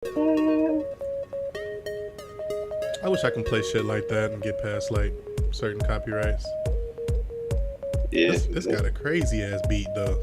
I wish I can play shit like that and get past like certain copyrights. Yeah, This got a crazy ass beat though.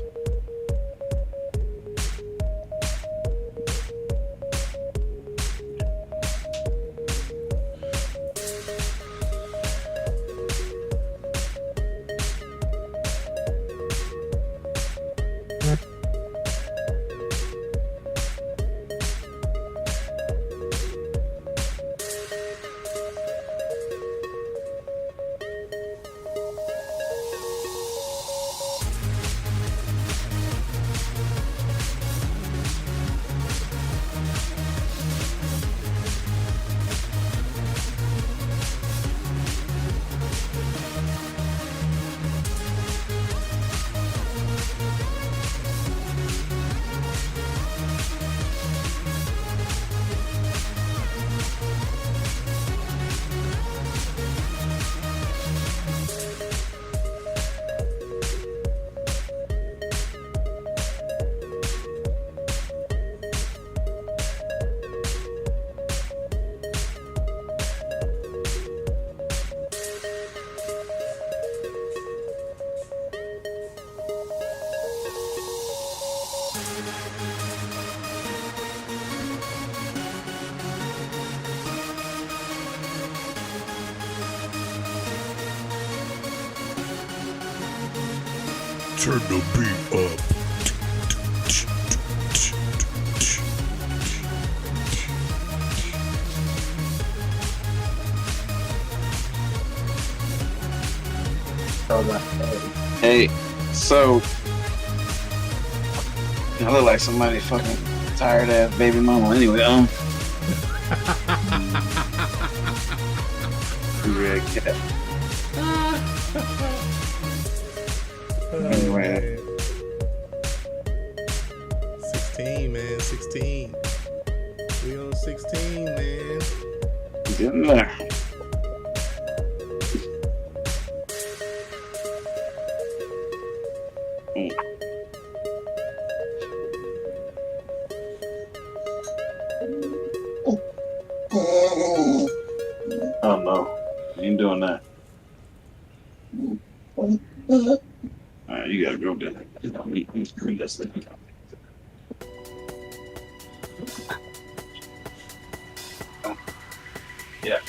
Turn the beat up. Hey, so I look like somebody fucking tired ass baby mama. Anyway, red cat. Anyway, 16, man, 16. We on 16, man. getting there. Oh no, ain't doing that. Alright, you gotta go there. Bring this thing. Yeah.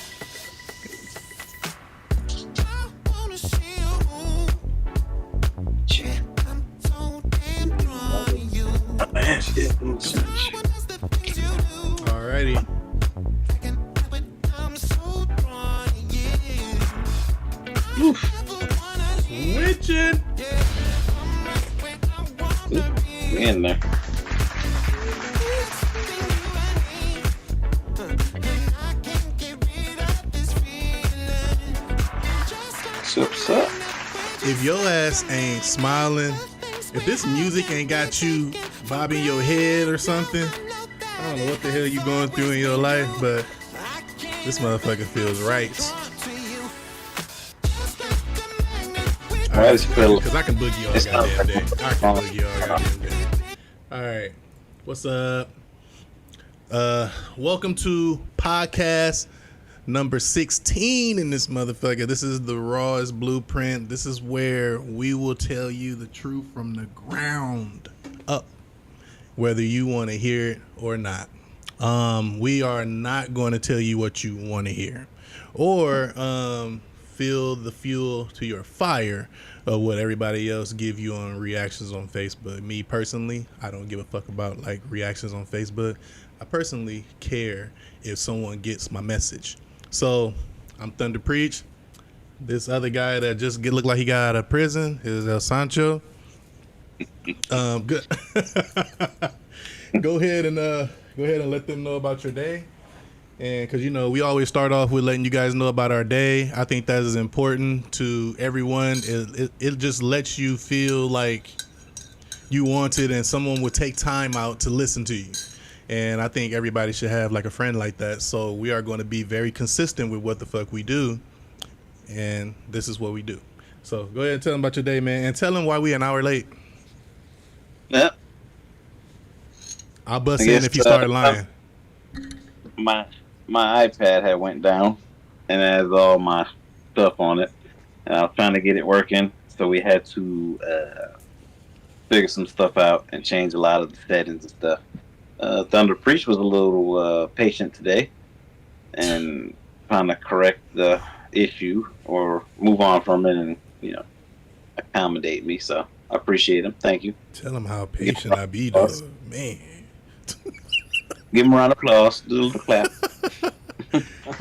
Man, shit. Alrighty. Switching. We in there. What's up? If your ass ain't smiling, if this music ain't got you bobbing your head or something, I don't know what the hell you going through in your life, but this motherfucker feels right. Why does it feel? Because I can boogie all goddamn day. I can boogie all goddamn day. All right, what's up? Welcome to podcast number 16 in this motherfucker. This is the rawest blueprint. This is where we will tell you the truth from the ground up, whether you want to hear it or not. We are not going to tell you what you want to hear or feel the fuel to your fire of what everybody else give you on reactions on Facebook. Me personally, I don't give a fuck about like reactions on Facebook. I personally care if someone gets my message. So I'm ThunDRPreach. This other guy that just look like he got out of prison is Sancho. Good. Go ahead and let them know about your day. And because, you know, we always start off with letting you guys know about our day. I think that is important to everyone. It just lets you feel like you wanted and someone would take time out to listen to you. And I think everybody should have like a friend like that. So we are going to be very consistent with what the fuck we do. And this is what we do. So go ahead and tell them about your day, man. And tell them why we an hour late. Yep. I'll bust in if you started lying. my iPad had went down and it has all my stuff on it, and I was trying to get it working, so we had to figure some stuff out and change a lot of the settings and stuff. Thunder Preach was a little patient today and trying to correct the issue or move on from it and accommodate me. So I appreciate him. Thank you. Tell him how patient I be, though, man. Give him a round of applause. Do a little clap.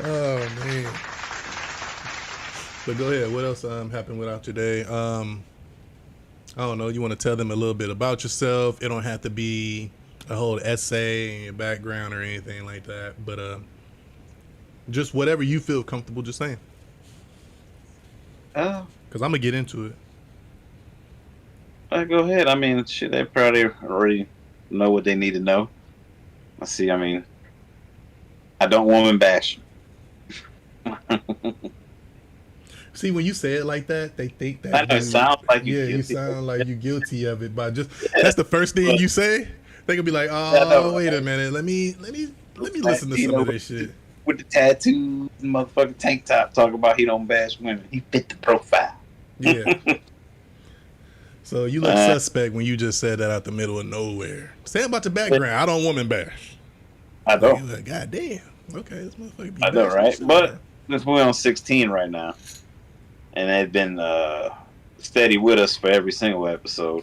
Oh man. But go ahead. What else happened without your day? I don't know. You want to tell them a little bit about yourself? It don't have to be a whole essay and your background or anything like that. But just whatever you feel comfortable just saying. Because I'm gonna get into it. Go ahead. I mean, shit, they probably already know what they need to know. Let's see. I mean, I don't woman bash. See, when you say it like that, they think that. I know it sounds like you. Yeah, you sound like you guilty of it, but that's the first thing you say. They could be like, "Oh, wait a minute, let me listen to some of this shit." With the tattoos, motherfucking tank top, talking about he don't bash women. He fit the profile. Yeah. So you look suspect when you just said that out the middle of nowhere. Say about your background. I don't woman bash. I don't. Like, God damn. Okay, this motherfucker be I know, right? shit, But man. this we're on 16 right now, and they've been steady with us for every single episode.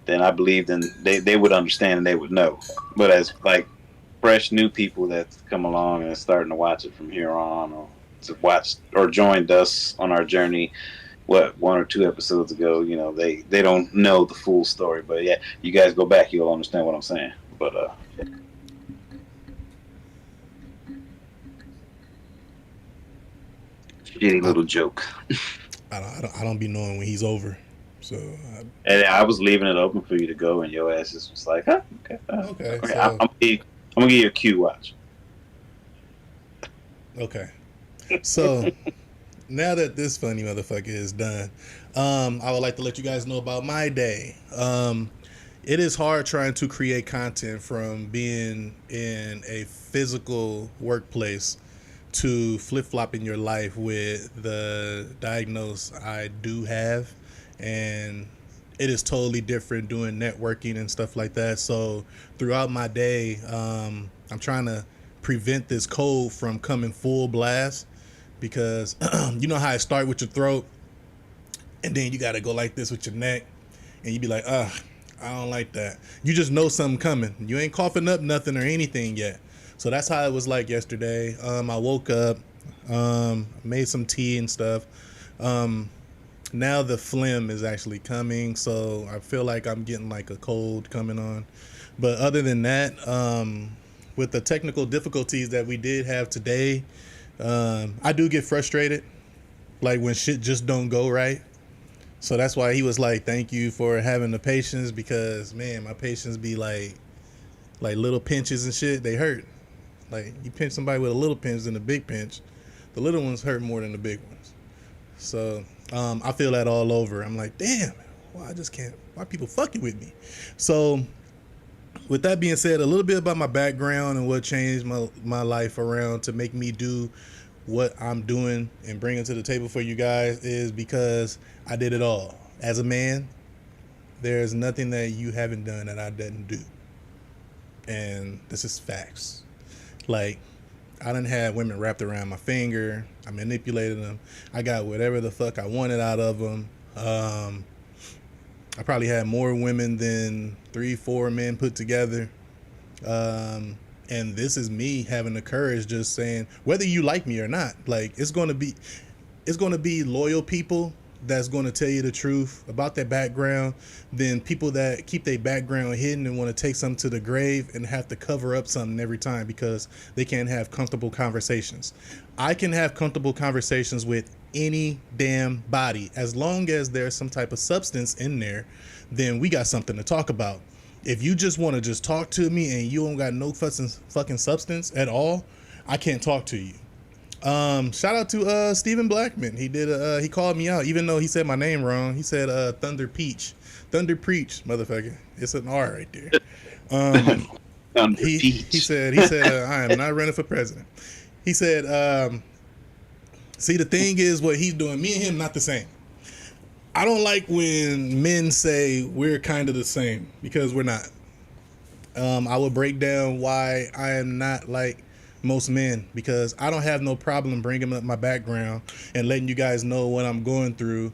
Then I believe they would understand and they would know. But as like fresh new people that's come along and starting to watch it from here on, or to watch or joined us on our journey, one or two episodes ago, they don't know the full story. But yeah, you guys go back, you'll understand what I'm saying. But shitty little joke. I don't be knowing when he's over. So and I was leaving it open for you to go, and your ass just was like, "Huh, okay, okay." okay." So, I'm gonna give you a cue. Watch. Okay. So now that this funny motherfucker is done, I would like to let you guys know about my day. It is hard trying to create content from being in a physical workplace to flip-flopping your life with the diagnosis I do have. And it is totally different doing networking and stuff like that. So throughout my day, I'm trying to prevent this cold from coming full blast, because you know how it start with your throat and then you got to go like this with your neck and you be like, I don't like that. You just know something coming. You ain't coughing up nothing or anything yet. So that's how it was like yesterday. I woke up, made some tea and stuff. Now the phlegm is actually coming, so I feel like I'm getting like a cold coming on. But other than that, with the technical difficulties that we did have today, I do get frustrated, like when shit just don't go right. So that's why he was like, thank you for having the patience, because man, my patience be like little pinches and shit, they hurt. Like you pinch somebody with a little pinch than a big pinch. The little ones hurt more than the big ones. So I feel that all over. I'm like, damn, well, I just can't. Why people fucking with me? So with that being said, a little bit about my background and what changed my life around to make me do what I'm doing and bring it to the table for you guys is because I did it all. As a man, there's nothing that you haven't done that I didn't do. And this is facts. Like, I done had women wrapped around my finger. I manipulated them. I got whatever the fuck I wanted out of them. I probably had more women than 3-4 men put together. And this is me having the courage, just saying, whether you like me or not, like it's going to be loyal people that's going to tell you the truth about their background, than people that keep their background hidden and want to take something to the grave and have to cover up something every time because they can't have comfortable conversations. I can have comfortable conversations with any damn body. As long as there's some type of substance in there, then we got something to talk about. If you just want to just talk to me and you don't got no fucking substance at all, I can't talk to you. Shout out to Stephen Blackman. He called me out, even though he said my name wrong. He said ThunDRPreach, motherfucker. It's an R right there. He said I am not running for president. He said, see, the thing is, what he's doing, me and him not the same. I don't like when men say we're kind of the same, because we're not. I will break down why I am not like most men, because I don't have no problem bringing up my background and letting you guys know what I'm going through.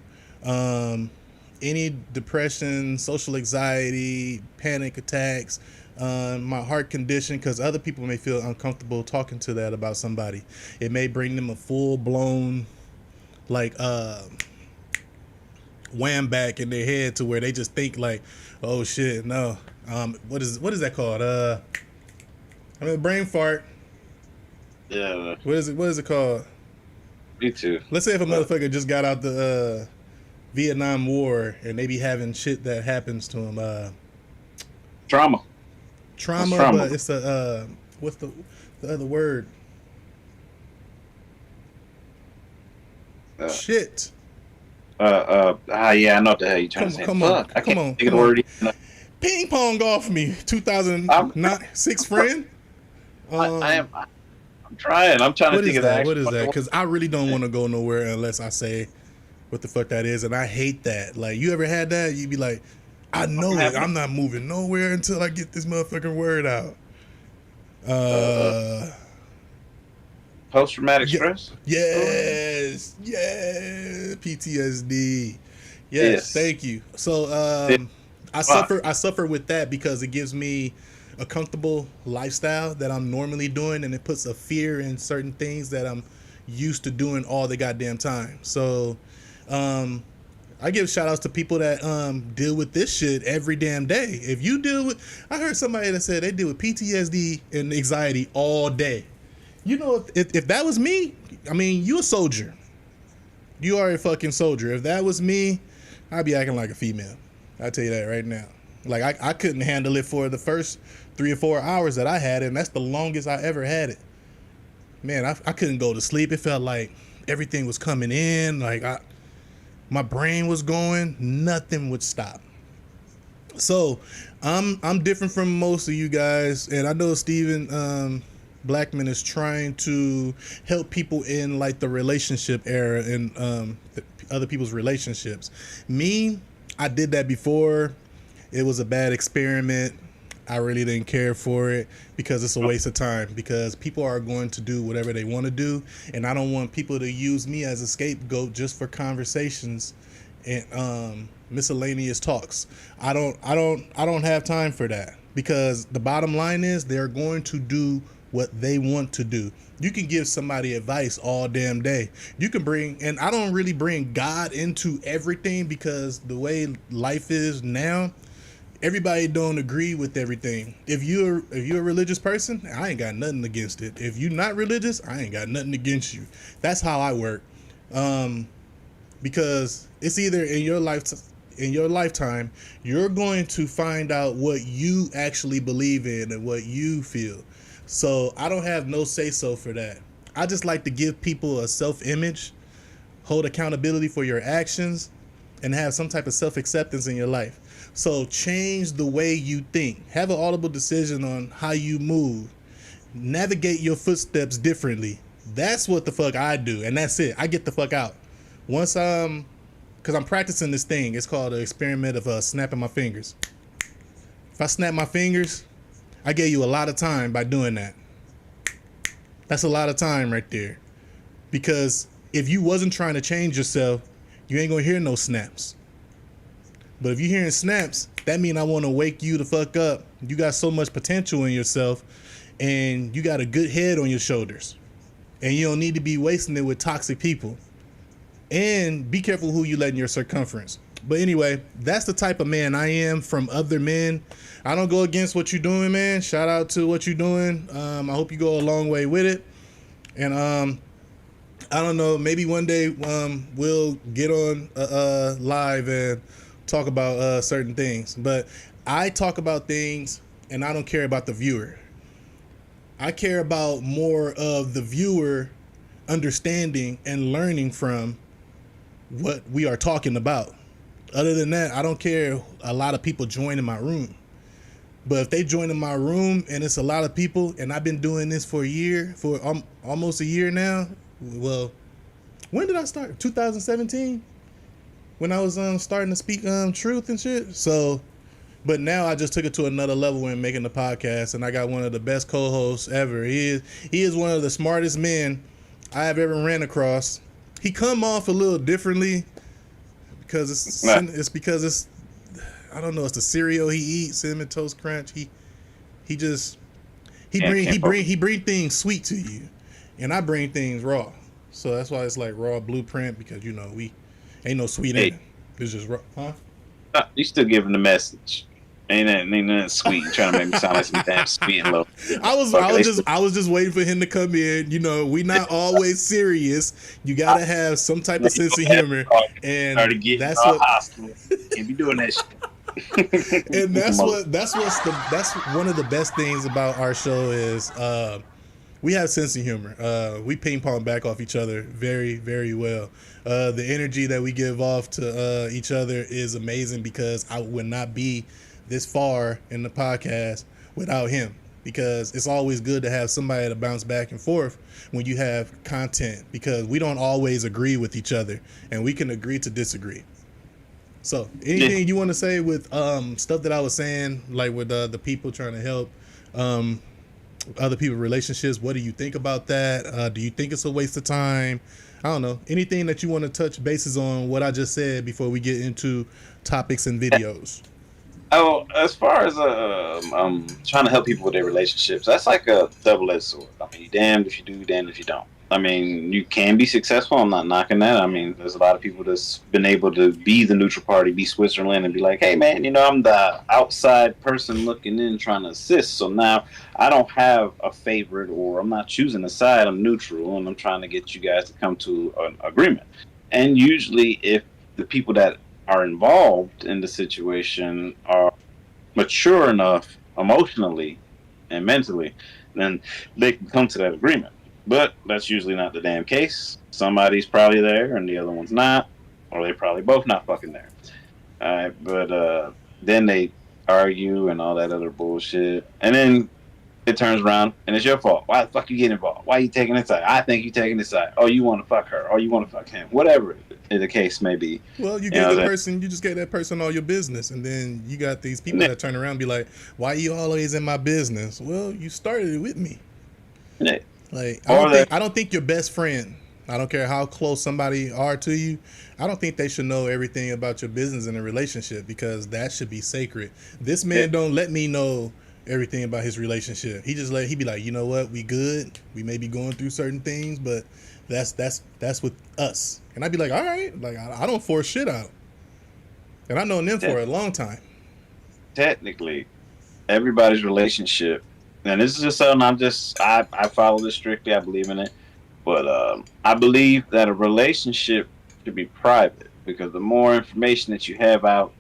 Any depression, social anxiety, panic attacks, my heart condition, because other people may feel uncomfortable talking to that about somebody. It may bring them a full-blown like wham back in their head to where they just think like, oh shit, no. What is that called? Brain fart. Yeah. What is it called? Me too. Let's say if a motherfucker just got out the Vietnam War and they be having shit that happens to him. Trauma. But it's a what's the other word? Shit. Yeah, I know what the hell you're trying to say. Come on. I can't think of the word. Ping pong off me, 2006 friend. I'm trying. I'm trying to think of that. What is that? Because I really don't want to go nowhere unless I say what the fuck that is, and I hate that. Like, you ever had that? You be like, I know it. I'm not moving nowhere until I get this motherfucking word out. Post-traumatic stress? Yes. PTSD. Yes. Thank you. So I suffer with that because it gives me a comfortable lifestyle that I'm normally doing, and it puts a fear in certain things that I'm used to doing all the goddamn time. So I give shout outs to people that deal with this shit every damn day. If you deal with, I heard somebody that said they deal with PTSD and anxiety all day. You know, if that was me, I mean, you a soldier. You are a fucking soldier. If that was me, I'd be acting like a female. I'll tell you that right now. Like, I couldn't handle it for the first 3 or 4 hours that I had it, and that's the longest I ever had it. Man, I couldn't go to sleep. It felt like everything was coming in. Like, my brain was going. Nothing would stop. So, I'm different from most of you guys, and I know Steven Blackman is trying to help people in like the relationship era and other people's relationships. Me, I did that before. It was a bad experiment. I really didn't care for it because it's a waste of time, because people are going to do whatever they want to do, and I don't want people to use me as a scapegoat just for conversations and miscellaneous talks. I don't have time for that, because the bottom line is they're going to do what they want to do. You can give somebody advice all damn day. You can bring, and I don't really bring God into everything, because the way life is now, everybody don't agree with everything. If you're a religious person, I ain't got nothing against it. If you're not religious, I ain't got nothing against you. That's how I work. Because it's either in your lifetime, you're going to find out what you actually believe in and what you feel. So I don't have no say-so for that. I just like to give people a self-image, hold accountability for your actions, and have some type of self-acceptance in your life. So change the way you think. Have an audible decision on how you move. Navigate your footsteps differently. That's what the fuck I do, and that's it. I get the fuck out. Once because I'm practicing this thing. It's called the experiment of snapping my fingers. If I snap my fingers, I gave you a lot of time by doing that. That's a lot of time right there. Because if you wasn't trying to change yourself, you ain't gonna hear no snaps. But if you're hearing snaps, that means I want to wake you the fuck up. You got so much potential in yourself, and you got a good head on your shoulders. And you don't need to be wasting it with toxic people. And be careful who you let in your circumference. But anyway, that's the type of man I am from other men. I don't go against what you're doing, man. Shout out to what you're doing. I hope you go a long way with it. And I don't know, maybe one day we'll get on live and talk about certain things. But I talk about things, and I don't care about the viewer. I care about more of the viewer understanding and learning from what we are talking about. Other than that, I don't care a lot of people join in my room. But if they join in my room and it's a lot of people, and I've been doing this for a year, for almost a year now. Well, when did I start? 2017, when I was starting to speak truth and shit. So, but now I just took it to another level when making the podcast, and I got one of the best co-hosts ever. He is one of the smartest men I have ever ran across. He come off a little differently because it's because it's, I don't know, it's the cereal he eats, Cinnamon Toast Crunch. He bring things sweet to you, and I bring things raw. So that's why it's like RawBlu3Print, because you know we ain't no sweet in it. It's just raw, huh? You still giving the message. Ain't nothing sweet. You're trying to make me sound like some damn sweet and low. I was just waiting for him to come in. You know, we not always serious. You gotta have some type of sense of humor, and that's what. Can't be doing that shit. And that's one of the best things about our show is we have sense of humor. We ping pong back off each other very, very well. The energy that we give off to each other is amazing, because I would not be this far in the podcast without him, because it's always good to have somebody to bounce back and forth when you have content, because we don't always agree with each other, and we can agree to disagree. So anything you want to say with stuff that I was saying, like with the people trying to help other people's relationships, what do you think about that? Do you think it's a waste of time? I don't know. Anything that you want to touch bases on what I just said before we get into topics and videos? Oh, as far as trying to help people with their relationships, that's like a double-edged sword. I mean, you're damned if you do, damned if you don't. I mean, you can be successful. I'm not knocking that. I mean, there's a lot of people that's been able to be the neutral party, be Switzerland, and be like, hey, man, you know, I'm the outside person looking in trying to assist. So now I don't have a favorite, or I'm not choosing a side. I'm neutral, and I'm trying to get you guys to come to an agreement. And usually if the people that are involved in the situation are mature enough emotionally and mentally, then they can come to that agreement. But that's usually not the damn case. Somebody's probably there and the other one's not, or they're probably both not fucking there. But then they argue and all that other bullshit, and then it turns around and it's your fault. Why the fuck you get involved? Why you taking this side? I think you taking this side. Oh, you want to fuck her? Or you want to fuck him? Whatever the case may be. Well, you just gave that person all your business, and then you got these people that turn around and be like, why you always in my business? Well, you started it with me. Yeah. Like, I don't think your best friend, I don't care how close somebody are to you, I don't think they should know everything about your business in a relationship, because that should be sacred. This man don't let me know everything about his relationship. He be like, you know what, we good. We may be going through certain things, but that's with us. And I'd be like, all right, like I don't force shit out. And I've known them for a long time. Technically, everybody's relationship, and this is just something I follow this strictly. I believe in it, but I believe that a relationship should be private, because the more information that you have out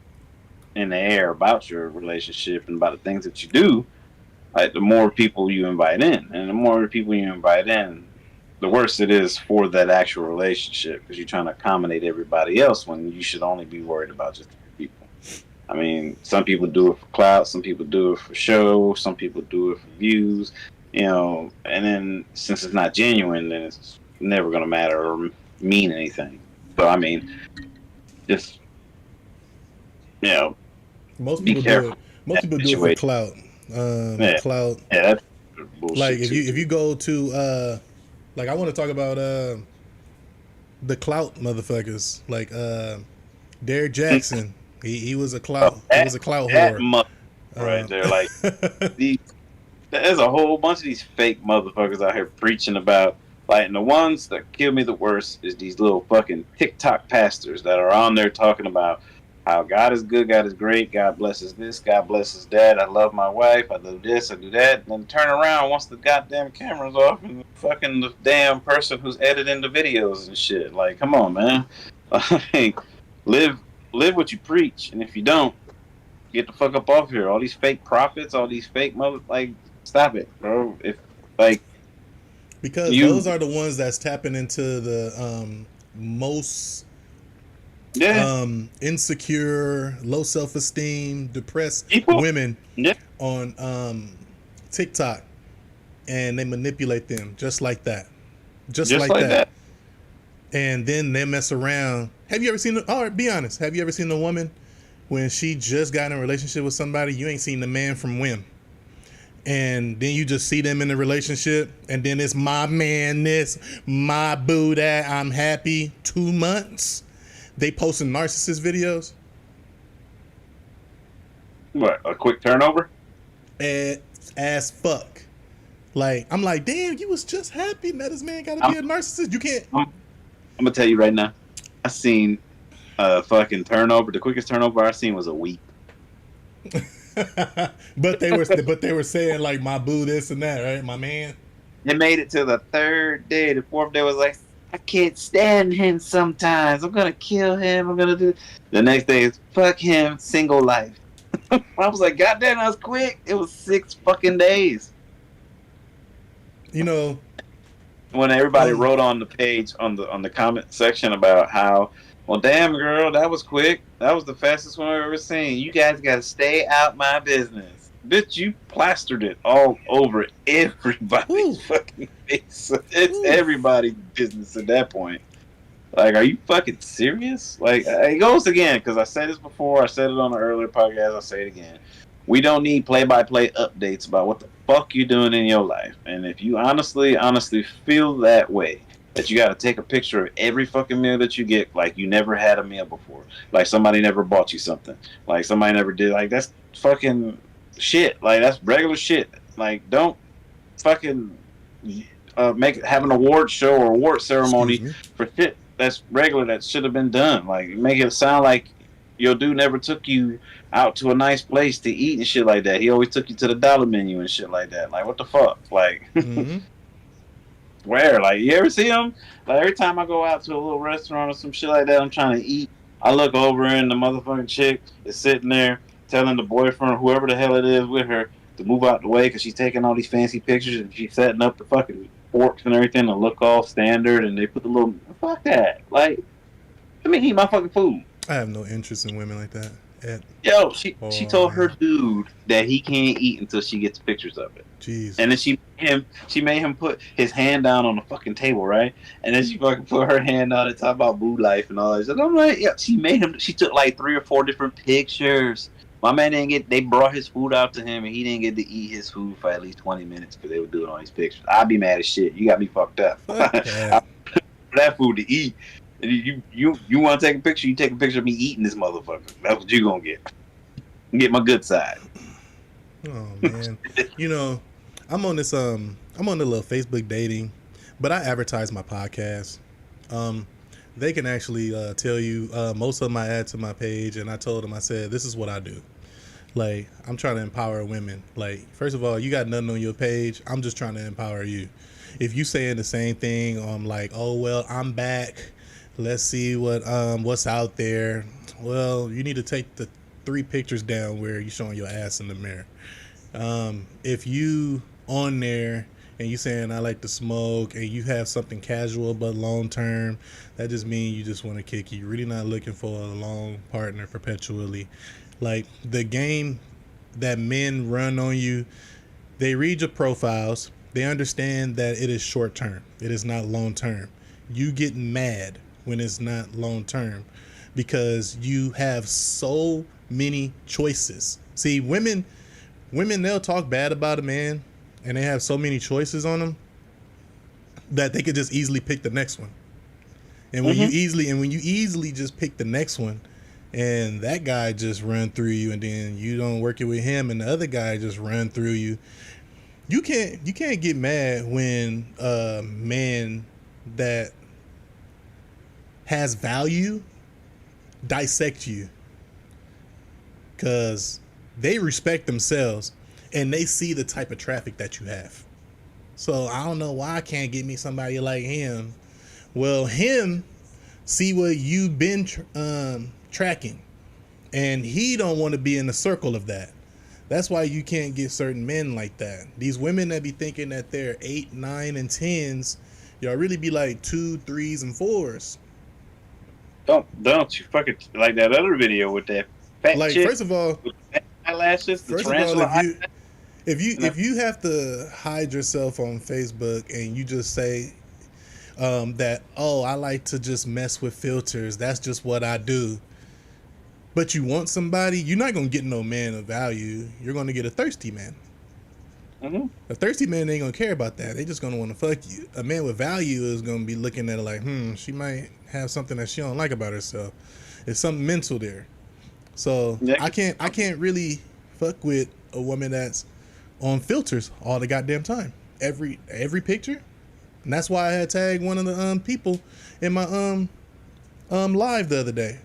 in the air about your relationship and about the things that you do, like, the more people you invite in, and the more people you invite in, the worse it is for that actual relationship, because you're trying to accommodate everybody else when you should only be worried about just people. I mean, some people do it for clout, some people do it for show, some people do it for views, you know, and then since it's not genuine, then it's never going to matter or mean anything. So, I mean, just, you know, most people do it for clout. Clout. Yeah, that's bullshit. Like, if you go to, like, I want to talk about the clout motherfuckers. Like, Derrick Jackson. He was a clout. He was a clout whore. Right there, like there's a whole bunch of these fake motherfuckers out here preaching about, like, and the ones that kill me the worst is these little fucking TikTok pastors that are on there talking about how God is good, God is great, God blesses this, God blesses that, I love my wife, I do this, I do that, and then turn around once the goddamn camera's off and fucking the damn person who's editing the videos and shit. Like, come on, man. Like, live what you preach, and if you don't, get the fuck up off here. All these fake prophets, all these fake like, stop it, bro. If, like, because those are the ones that's tapping into the most Yeah. Insecure, low self-esteem, depressed People. women Yeah. on TikTok, and they manipulate them just like that. Just Just like like that. that. And then they mess around. Have you ever seen, be honest, have you ever seen a woman when she just got in a relationship with somebody, you ain't seen the man from when? And then you just see them in a relationship, and then it's my man this, my boo that, I'm happy. 2 months, they posting narcissist videos. What, a quick turnover? As fuck. Like, I'm like, damn, you was just happy. Now this man gotta be a narcissist. You can't. I'm gonna tell you right now. I seen a fucking turnover. The quickest turnover I seen was a week. but they were saying like my boo this and that, right? My man. It made it to the third day. The fourth day was like, I can't stand him sometimes. I'm gonna kill him. I'm gonna do. The next day is fuck him, single life. I was like, God damn, that was quick. It was 6 fucking days. You know, when everybody wrote on the page on the comment section about how, well, damn girl, that was quick. That was the fastest one I've ever seen. You guys got to stay out my business. Bitch, you plastered it all over everybody's fucking face. It's everybody's business at that point. Like, are you fucking serious? Like, it goes again, because I said this before. I said it on an earlier podcast. I'll say it again. We don't need play-by-play updates about what the fuck you're doing in your life. And if you honestly feel that way, that you got to take a picture of every fucking meal that you get, like you never had a meal before, like somebody never bought you something, like somebody never did, like that's fucking shit. Like that's regular shit. Like don't fucking have an award show or award ceremony for shit that's regular that should have been done. Like make it sound like your dude never took you out to a nice place to eat and shit like that. He always took you to the dollar menu and shit like that. Like what the fuck? Like where? Like you ever see him? Like every time I go out to a little restaurant or some shit like that, I'm trying to eat. I look over and the motherfucking chick is sitting there telling the boyfriend or whoever the hell it is with her to move out the way because she's taking all these fancy pictures and she's setting up the fucking forks and everything to look all standard, and they put the little fuck that. Like, let me eat my fucking food. I have no interest in women like that. Yo, she told her dude that he can't eat until she gets pictures of it. Jeez. And then she made him put his hand down on the fucking table, right? And then she fucking put her hand on it, talk about boo life and all that. And I'm like, yeah, she took like 3 or 4 different pictures. My man they brought his food out to him and he didn't get to eat his food for at least 20 minutes because they were doing all these pictures. I'd be mad as shit. You got me fucked up. I that food to eat. You want to take a picture? You take a picture of me eating this motherfucker. That's what you gonna get. Get my good side. Oh man, you know, I'm on this I'm on the little Facebook dating, but I advertise my podcast. They can actually tell you most of them I add to my page, and I told them, I said, this is what I do. Like, I'm trying to empower women. Like, first of all, you got nothing on your page. I'm just trying to empower you. If you saying the same thing, I'm like, oh well, I'm back. Let's see what's out there. Well, you need to take the 3 pictures down where you showing your ass in the mirror. If you on there and you saying I like to smoke and you have something casual but long term, that just means you just want to kick it. You're really not looking for a long partner perpetually. Like the game that men run on you, they read your profiles. They understand that it is short term. It is not long term. You get mad when it's not long term because you have so many choices. See, women, they'll talk bad about a man and they have so many choices on them that they could just easily pick the next one. And when you easily just pick the next one and that guy just run through you and then you don't work it with him and the other guy just run through you, you can't get mad when a man that has value dissect you, because they respect themselves and they see the type of traffic that you have. So I don't know why I can't get me somebody like him. Well, him see what you've been tracking, and he don't want to be in the circle of that. That's why you can't get certain men like that. These women that be thinking that they're 8, 9, and 10s, y'all really be like 2, 3s, and 4s. Don't you fucking like that other video with that fat Like, chick first of all, with the eyelashes, the first of all, tarantula eyes. if you have to hide yourself on Facebook and you just say that, oh, I like to just mess with filters, that's just what I do, but you want somebody, you're not gonna get no man of value. You're gonna get a thirsty man. Mm-hmm. A thirsty man ain't gonna care about that. They just gonna want to fuck you. A man with value is gonna be looking at it like, she might have something that she don't like about herself. It's something mental there. So Yeah. I can't really fuck with a woman that's on filters all the goddamn time. Every picture. And that's why I had tagged one of the people in my live the other day.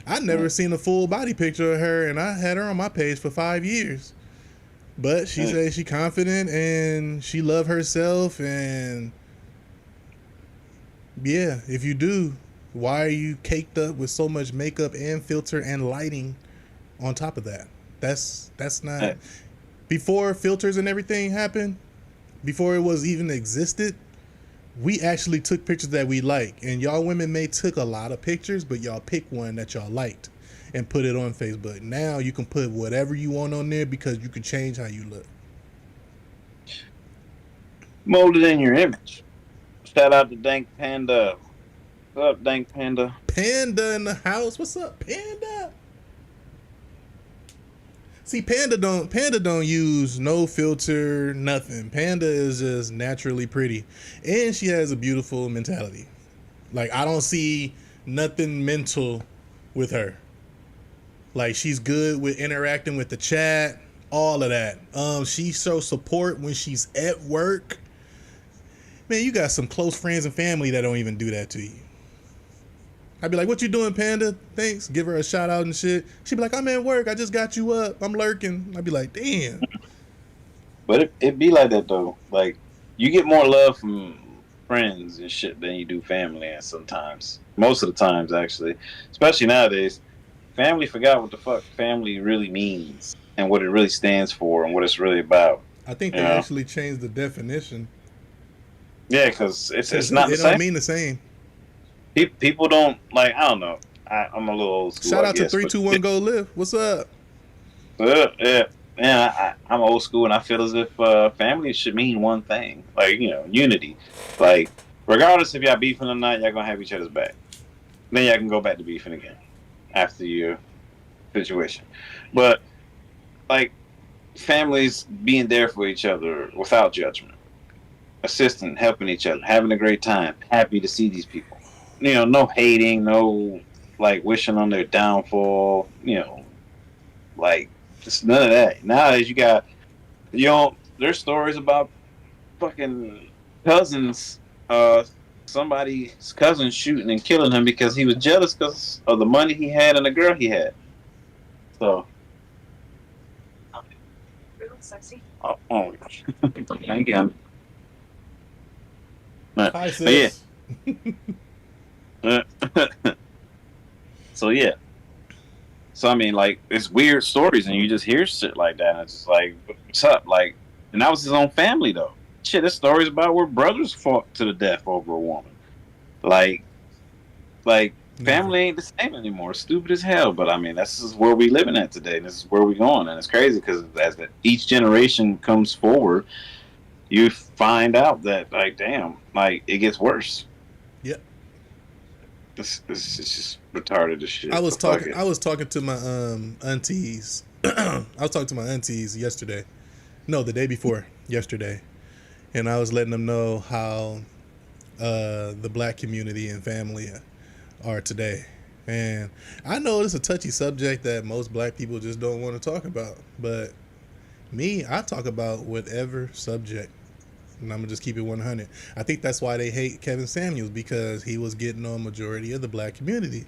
I'd never seen a full body picture of her, and I had her on my page for 5 years. But she says she confident and she love herself, and yeah, if you do, why are you caked up with so much makeup and filter and lighting on top of that? That's not before filters and everything happened, before it was even existed. We actually took pictures that we like, and y'all women may took a lot of pictures, but y'all pick one that y'all liked and put it on Facebook. Now you can put whatever you want on there because you can change how you look. Molded in your image. Shout out to Dank Panda. What's up, Dank Panda? Panda in the house. What's up, Panda? See, Panda don't use no filter, nothing. Panda is just naturally pretty, and she has a beautiful mentality. Like, I don't see nothing mental with her. Like, she's good with interacting with the chat, all of that. She shows support when she's at work. Man, you got some close friends and family that don't even do that to you. I'd be like, what you doing, Panda? Thanks. Give her a shout out and shit. She'd be like, I'm at work. I just got you up. I'm lurking. I'd be like, damn. But it be like that, though. Like, you get more love from friends and shit than you do family, and sometimes. Most of the times, actually. Especially nowadays. Family forgot what the fuck family really means and what it really stands for and what it's really about. I think they actually changed the definition. Yeah, because it's not the same. It don't mean the same. People don't, like, I don't know. I'm a little old school. Shout out to 321 Go Live. What's up? Yeah. I'm old school, and I feel as if family should mean one thing. Like, unity. Like, regardless if y'all beefing or not, y'all gonna have each other's back. Then y'all can go back to beefing again after your situation. But, like, families being there for each other without judgment, assisting, helping each other, having a great time, happy to see these people. No hating, no, like, wishing on their downfall, like, just none of that. Nowadays, you got, there's stories about fucking cousins, somebody's cousin shooting and killing him because he was jealous because of the money he had and the girl he had. So. Sexy. Oh, thank you. Hi, sis. Yeah. So yeah. So I mean, like, it's weird stories, and you just hear shit like that, and it's just like, what's up? Like, and that was his own family, though. Shit, there's stories about where brothers fought to the death over a woman. Like family ain't the same anymore. Stupid as hell, but I mean, this is where we living at today. This is where we going, and it's crazy because as each generation comes forward, you find out that, like, damn, like, it gets worse. Yep. This is just retarded as shit. I was talking to my aunties. I was talking to my aunties yesterday. No, the day before yesterday. And I was letting them know how the black community and family are today. And I know it's a touchy subject that most black people just don't want to talk about. But me, I talk about whatever subject. And I'm going to just keep it 100. I think that's why they hate Kevin Samuels, because he was getting on majority of the black community.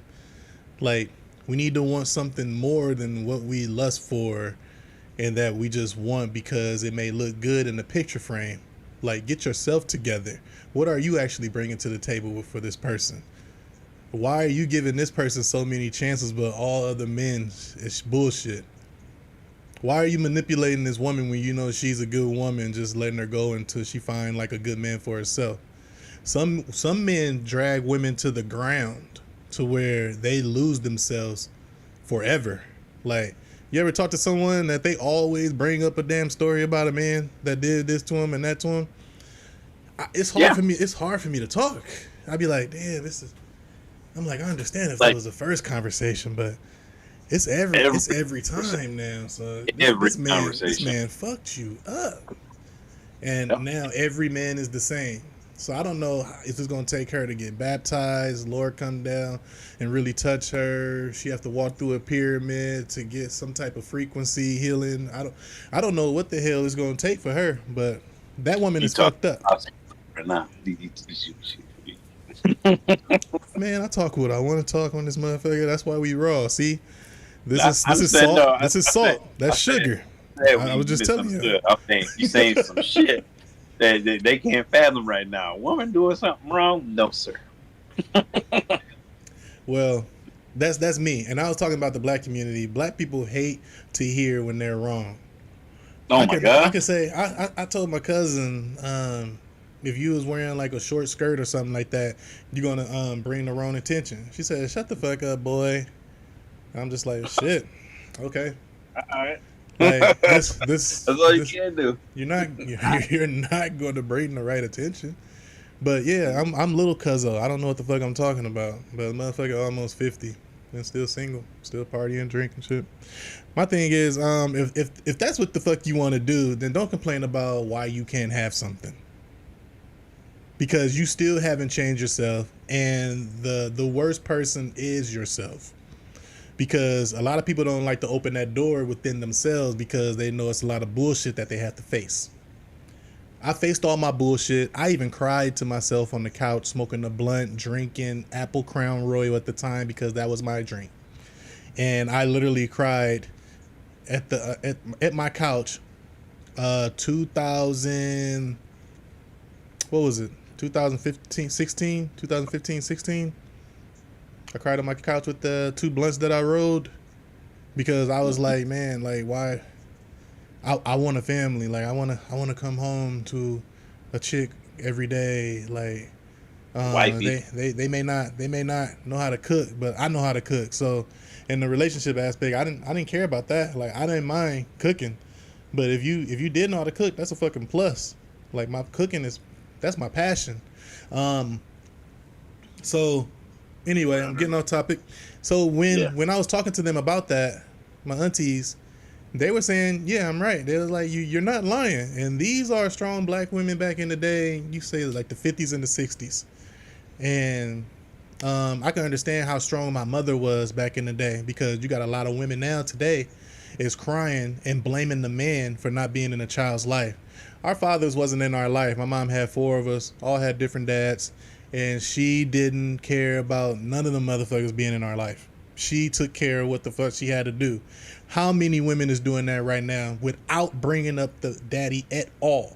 Like, we need to want something more than what we lust for and that we just want because it may look good in the picture frame. Like, get yourself together. What are you actually bringing to the table for this person? Why are you giving this person so many chances but all other men it's bullshit? Why are you manipulating this woman when you know she's a good woman, just letting her go until she find like a good man for herself? Some men drag women to the ground to where they lose themselves forever. Like, you ever talk to someone that they always bring up a damn story about a man that did this to him and that to him? It's hard for me. It's hard for me to talk. I'd be like, damn, this is. I'm like, I understand if that was the first conversation, but it's every time now. So this man fucked you up, and now every man is the same. So I don't know if it's gonna take her to get baptized, Lord come down and really touch her. She have to walk through a pyramid to get some type of frequency healing. I don't know what the hell it's gonna take for her, but that woman is fucked up. Man, I talk what I want to talk on this motherfucker. That's why we raw. See, this is salt. No, this is salt. That's sugar. I was just telling you. I'm saying you saying some shit that they can't fathom right now. A woman doing something wrong? No, sir. Well, that's me. And I was talking about the black community. Black people hate to hear when they're wrong. Oh my God. I can say I told my cousin, if you was wearing like a short skirt or something like that, you're gonna bring the wrong attention. She said, "Shut the fuck up, boy." I'm just like, shit. Okay. All right. Like this. That's all you can do. You're not going to bring the right attention. But yeah, I'm little cuzzo. I don't know what the fuck I'm talking about. But motherfucker, almost 50 and still single, still partying, drinking shit. My thing is, if that's what the fuck you want to do, then don't complain about why you can't have something. Because you still haven't changed yourself, and the worst person is yourself. Because a lot of people don't like to open that door within themselves because they know it's a lot of bullshit that they have to face. I faced all my bullshit. I even cried to myself on the couch, smoking a blunt, drinking Apple Crown Royal at the time because that was my drink. And I literally cried at my couch. 2000, what was it? 2015, 16. I cried on my couch with the 2 blunts that I rolled because I was like, man, like why? I want a family. Like I want to come home to a chick every day. Like they may not know how to cook, but I know how to cook. So in the relationship aspect, I didn't care about that. Like I didn't mind cooking, but if you did know how to cook, that's a fucking plus. Like my cooking that's my passion. So anyway, I'm getting off topic. So when I was talking to them about that, my aunties, they were saying, yeah, I'm right. They were like, you're not lying. And these are strong black women back in the day. You say like the 50s and the 60s. And I can understand how strong my mother was back in the day, because you got a lot of women now today is crying and blaming the man for not being in a child's life. Our fathers wasn't in our life. My mom had 4 of us, all had different dads, and she didn't care about none of the motherfuckers being in our life. She took care of what the fuck she had to do. How many women is doing that right now without bringing up the daddy at all?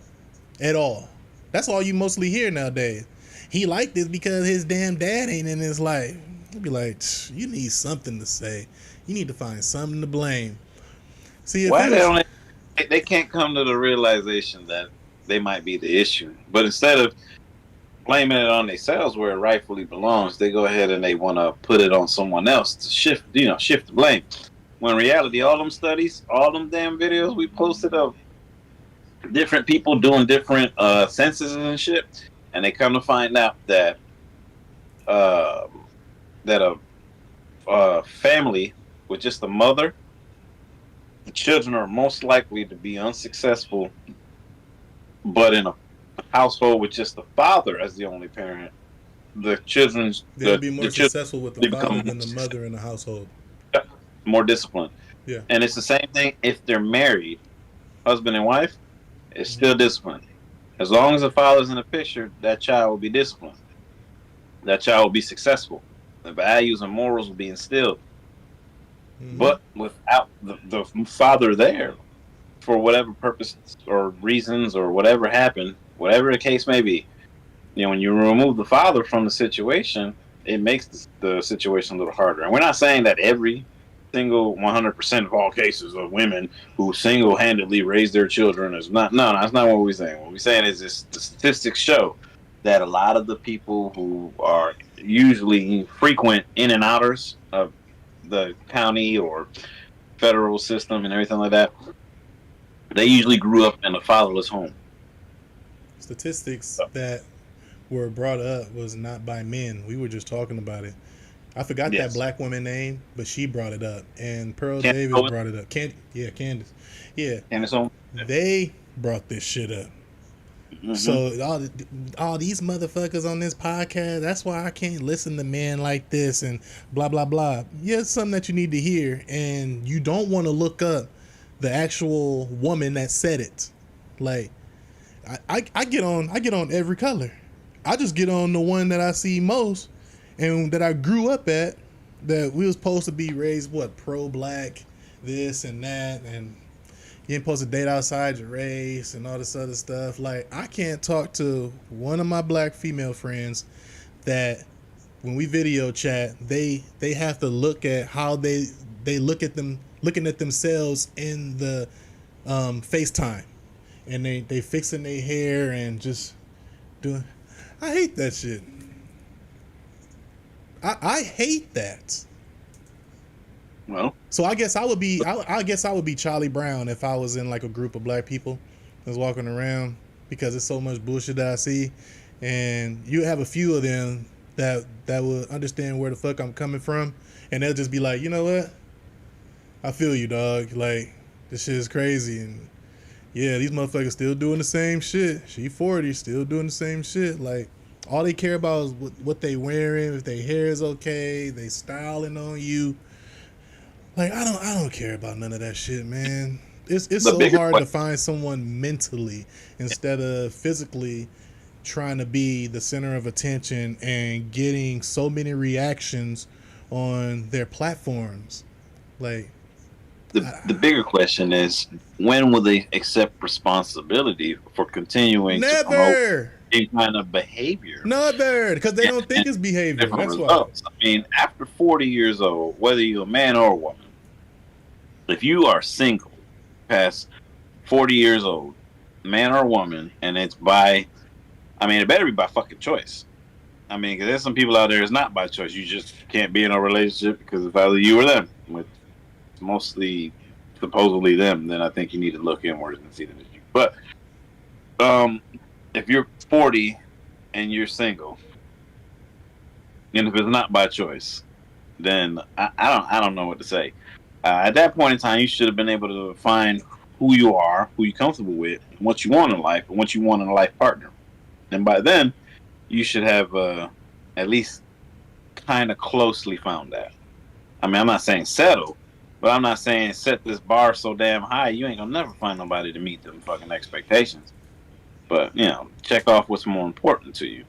At all. That's all you mostly hear nowadays. He like this because his damn dad ain't in his life. You'd be like, you need something to say. You need to find something to blame. See, why they can't come to the realization that they might be the issue. But instead of blaming it on themselves where it rightfully belongs, they go ahead and they want to put it on someone else to shift the blame. When in reality, all them studies, all them damn videos we posted of different people doing different censuses and shit, and they come to find out that a family with just a mother, the children are most likely to be unsuccessful. But in a household with just the father as the only parent, they'll be more successful with the father than the mother in the household. More disciplined. Yeah. And it's the same thing if they're married, husband and wife, it's still disciplined. As long as the father's in the picture, that child will be disciplined. That child will be successful. The values and morals will be instilled. Mm-hmm. But without the father there, for whatever purpose or reasons or whatever happened, whatever the case may be, when you remove the father from the situation, it makes the situation a little harder. And we're not saying that every single 100% of all cases of women who single-handedly raise their children is not. No, that's not what we're saying. What we're saying is the statistics show that a lot of the people who are usually frequent in and outers of the county or federal system and everything like that, they usually grew up in a fatherless home. Statistics that were brought up was not by men. We were just talking about it. I forgot that black woman name, but she brought it up, and Pearl Davis brought it up. Candace. Yeah, Candace Owens. They brought this shit up. Mm-hmm. So all these motherfuckers on this podcast, that's why I can't listen to men like this and blah blah blah. Yeah, it's something that you need to hear, and you don't want to look up the actual woman that said it. Like, I get on every color. I just get on the one that I see most and that I grew up at, that we was supposed to be raised pro-black, this and that, and you ain't supposed to date outside your race and all this other stuff. Like, I can't talk to one of my black female friends that when we video chat, they have to look at how they looking at themselves in the FaceTime, and they fixing their hair and just doing. I hate that shit. I hate that. Well, so I guess I would be Charlie Brown if I was in like a group of black people that's walking around, because it's so much bullshit that I see, and you have a few of them that will understand where the fuck I'm coming from, and they'll just be like, you know what? I feel you, dog. Like, this shit is crazy, and yeah, these motherfuckers still doing the same shit. She 40, still doing the same shit. Like, all they care about is what they wearing, if their hair is okay, they styling on you. Like, I don't care about none of that shit, man. It's so hard to find someone mentally instead of physically trying to be the center of attention and getting so many reactions on their platforms. Like, the bigger question is, when will they accept responsibility for continuing to promote any kind of behavior? Never, because they don't think it's behavior. That's results. Why. I mean, after 40 years old, whether you're a man or a woman, if you are single past 40 years old, man or woman, and it's by, I mean, it better be by fucking choice. I mean, because there's some people out there it's not by choice. You just can't be in a relationship because of either you or them. With mostly supposedly them, then I think you need to look inward and see that it's you. But if you're 40 and you're single, and if it's not by choice, then I don't know what to say. At that point in time, you should have been able to find who you are, who you're comfortable with, and what you want in life, and what you want in a life partner. And by then, you should have at least kind of closely found that. I mean, I'm not saying settle, but I'm not saying set this bar so damn high you ain't gonna never find nobody to meet them fucking expectations. But, you know, check off what's more important to you.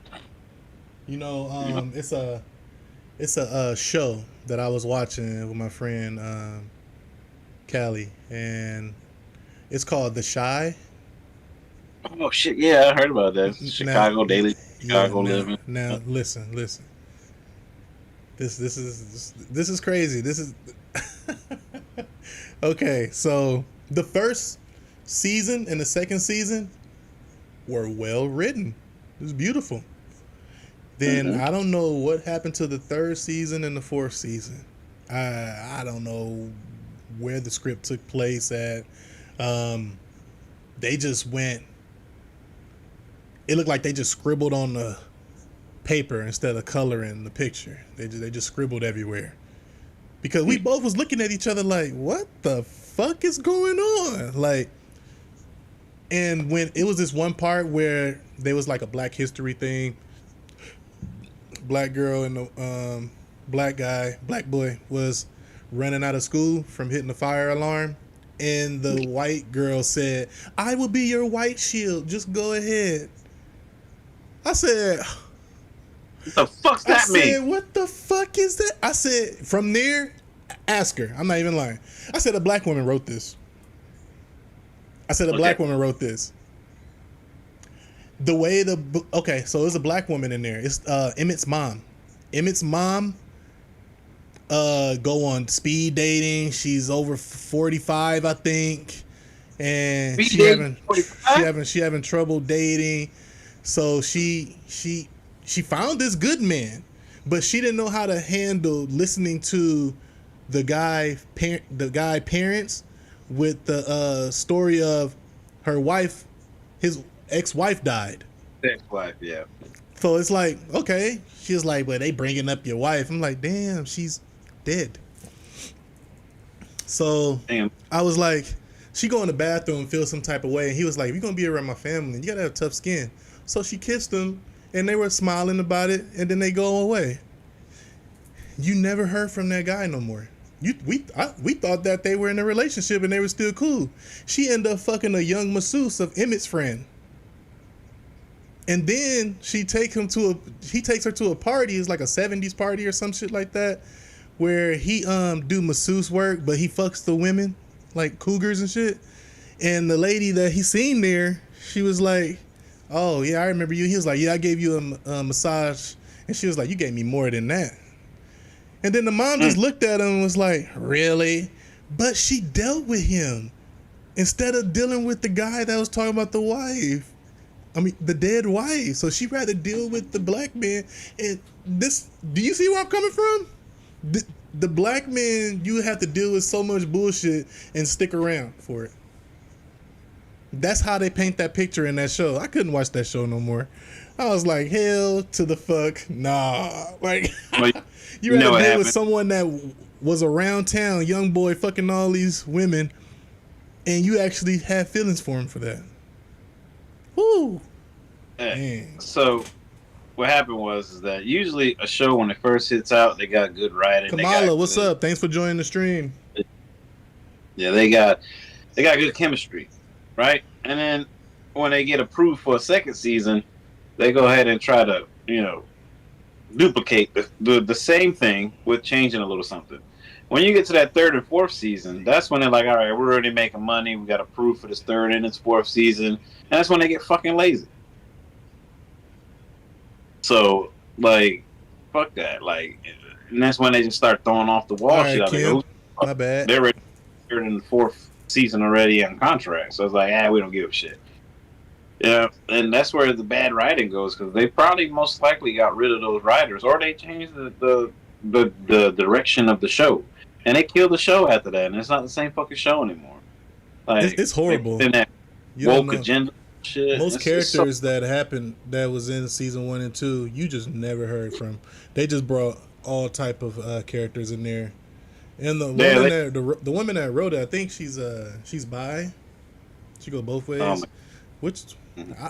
You know, it's a show that I was watching with my friend Callie, and it's called The Chi. Oh shit! Yeah, I heard about that. Chicago Daily, Chicago Living. Now listen. This is crazy. This is okay. So the first season and the second season were well written. It was beautiful. Then I don't know what happened to the third season and the fourth season. I don't know where the script took place at. They just went. It looked like they just scribbled on the paper instead of coloring the picture. They just scribbled everywhere. Because we both was looking at each other like, what the fuck is going on? Like, and when it was this one part where there was like a Black History thing, black girl and the black boy was running out of school from hitting the fire alarm, and the white girl said, "I will be your white shield. Just go ahead." I said, "What the fuck's that mean?" I said, "What the fuck is that?" I said, from there, ask her. I'm not even lying. I said, a black woman wrote this. Black woman wrote this. The way so there's a black woman in there. It's Emmett's mom. Emmett's mom go on speed dating. She's over 45, I think, and she having trouble dating. So she found this good man, but she didn't know how to handle listening to the guy parents with the story of her wife, his ex-wife died. Ex-wife, yeah. So it's like, okay. She was like, but they bringing up your wife. I'm like, damn, she's dead. So damn. I was like, she go in the bathroom and feel some type of way. And he was like, if you're going to be around my family, you got to have tough skin. So she kissed him and they were smiling about it. And then they go away. You never heard from that guy no more. We thought that they were in a relationship and they were still cool. She ended up fucking a young masseuse of Emmett's friend. And then he takes her to a party. It's like a 70s party or some shit like that, where he do masseuse work, but he fucks the women like cougars and shit. And the lady that he seen there, she was like, "Oh yeah, I remember you." He was like, "Yeah, I gave you a massage," and she was like, "You gave me more than that." And then the mom just looked at him and was like, "Really?" But she dealt with him instead of dealing with the guy that was talking about the wife. I mean, the dead wife. So she rather deal with the black man. And this, do you see where I'm coming from? The black man, you have to deal with so much bullshit and stick around for it. That's how they paint that picture in that show. I couldn't watch that show no more. I was like, hell to the fuck, nah. Like, you rather deal with someone that was around town, young boy fucking all these women, and you actually have feelings for him for that. Woo. So what happened was that usually a show when it first hits out, they got good writing. Kamala, what's up? Thanks for joining the stream. Yeah, they got good chemistry, right? And then when they get approved for a second season, they go ahead and try to, duplicate the same thing with changing a little something. When you get to that third and fourth season, that's when they're like, all right, we're already making money. We got approved for this third and this fourth season. And that's when they get fucking lazy. So, like, fuck that. Like, and that's when they just start throwing off the wall shit. Right, Kim, my bad. They're ready in the fourth season already on contract. So it's like, we don't give a shit. Yeah, and that's where the bad writing goes, because they probably most likely got rid of those writers, or they changed the direction of the show. And they killed the show after that, and it's not the same fucking show anymore. Like, it's horrible. In that woke agenda shit. Most characters that happened that was in season 1 and 2, you just never heard from. They just brought all type of characters in there. And the woman that wrote it, I think she's bi. She go both ways. Which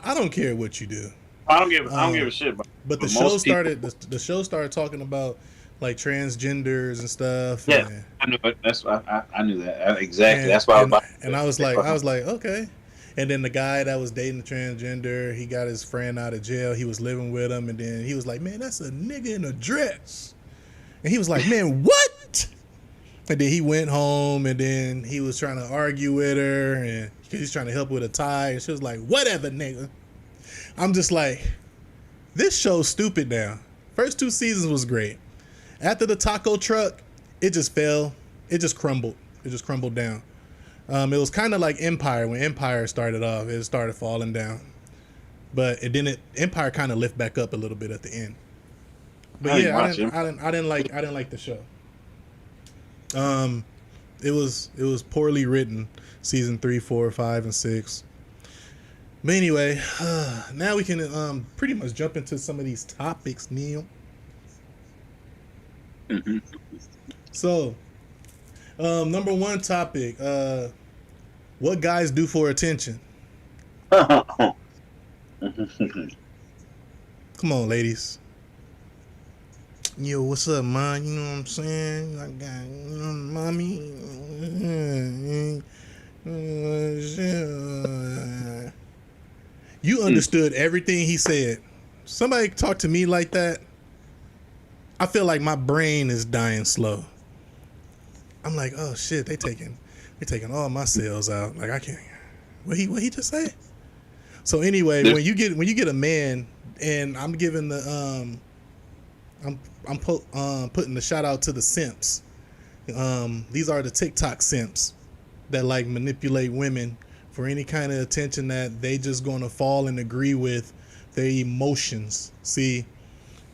I don't care what you do. I don't give a shit. But the show started. The show started talking about transgenders and stuff. Yeah, I knew it. I knew that exactly. That's why. I was like, okay. And then the guy that was dating the transgender, he got his friend out of jail. He was living with him, and then he was like, "Man, that's a nigga in a dress." And he was like, "Man, what?" And then he went home, and then he was trying to argue with her, and he's trying to help with a tie, and she was like, "Whatever, nigga." I'm just like, this show's stupid now. First 2 seasons was great. After the taco truck, it just fell. It just crumbled. It just crumbled down. It was kind of like Empire. When Empire started off, it started falling down. But Empire kind of lift back up a little bit at the end. But I didn't like the show. It was poorly written. Season 3, 4, 5, and 6. But anyway, now we can pretty much jump into some of these topics, Neil. Mm-hmm. So, number 1 topic: what guys do for attention. Come on, ladies. Yo, what's up, man? You know what I'm saying? I got, mommy. You understood everything he said. Somebody talk to me like that, I feel like my brain is dying slow. I'm like, oh shit, they taking all my cells out. Like I can't. What he just say? So anyway, when you get a man, and I'm giving the I'm putting the shout out to the simps. These are the TikTok simps that like manipulate women for any kind of attention that they just gonna fall and agree with their emotions. See,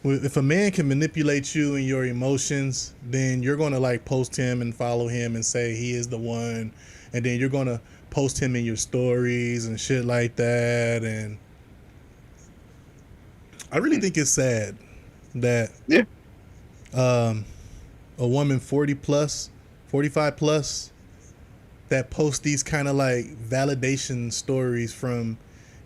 if a man can manipulate you and your emotions, then you're gonna like post him and follow him and say he is the one, and then you're gonna post him in your stories and shit like that. And I really think it's sad that a woman 40 plus, 45 plus, that post these kind of like validation stories from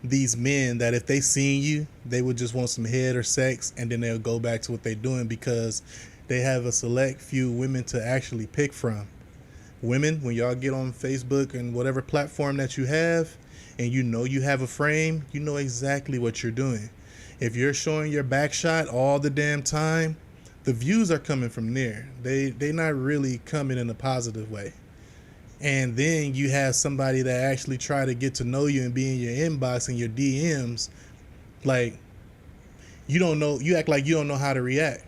these men that if they seen you, they would just want some head or sex, and then they'll go back to what they're doing because they have a select few women to actually pick from. Women, when y'all get on Facebook and whatever platform that you have, and you know you have a frame, you know exactly what you're doing. If you're showing your back shot all the damn time, the views are coming from there. They not really coming in a positive way. And then you have somebody that actually try to get to know you and be in your inbox and your DMs, like you don't know, you act like you don't know how to react.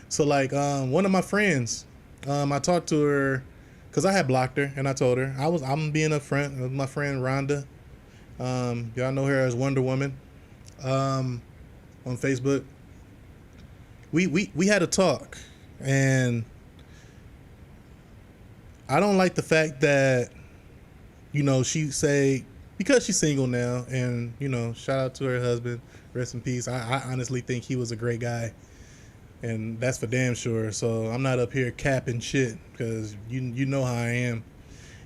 So like one of my friends, I talked to her because I had blocked her, and I told her I'm being upfront with my friend Rhonda. Y'all know her as Wonder Woman on Facebook. We had a talk, and I don't like the fact that, you know, she say, because she's single now, and, you know, shout out to her husband, rest in peace. I honestly think he was a great guy, and that's for damn sure. So I'm not up here capping shit, because you know how I am,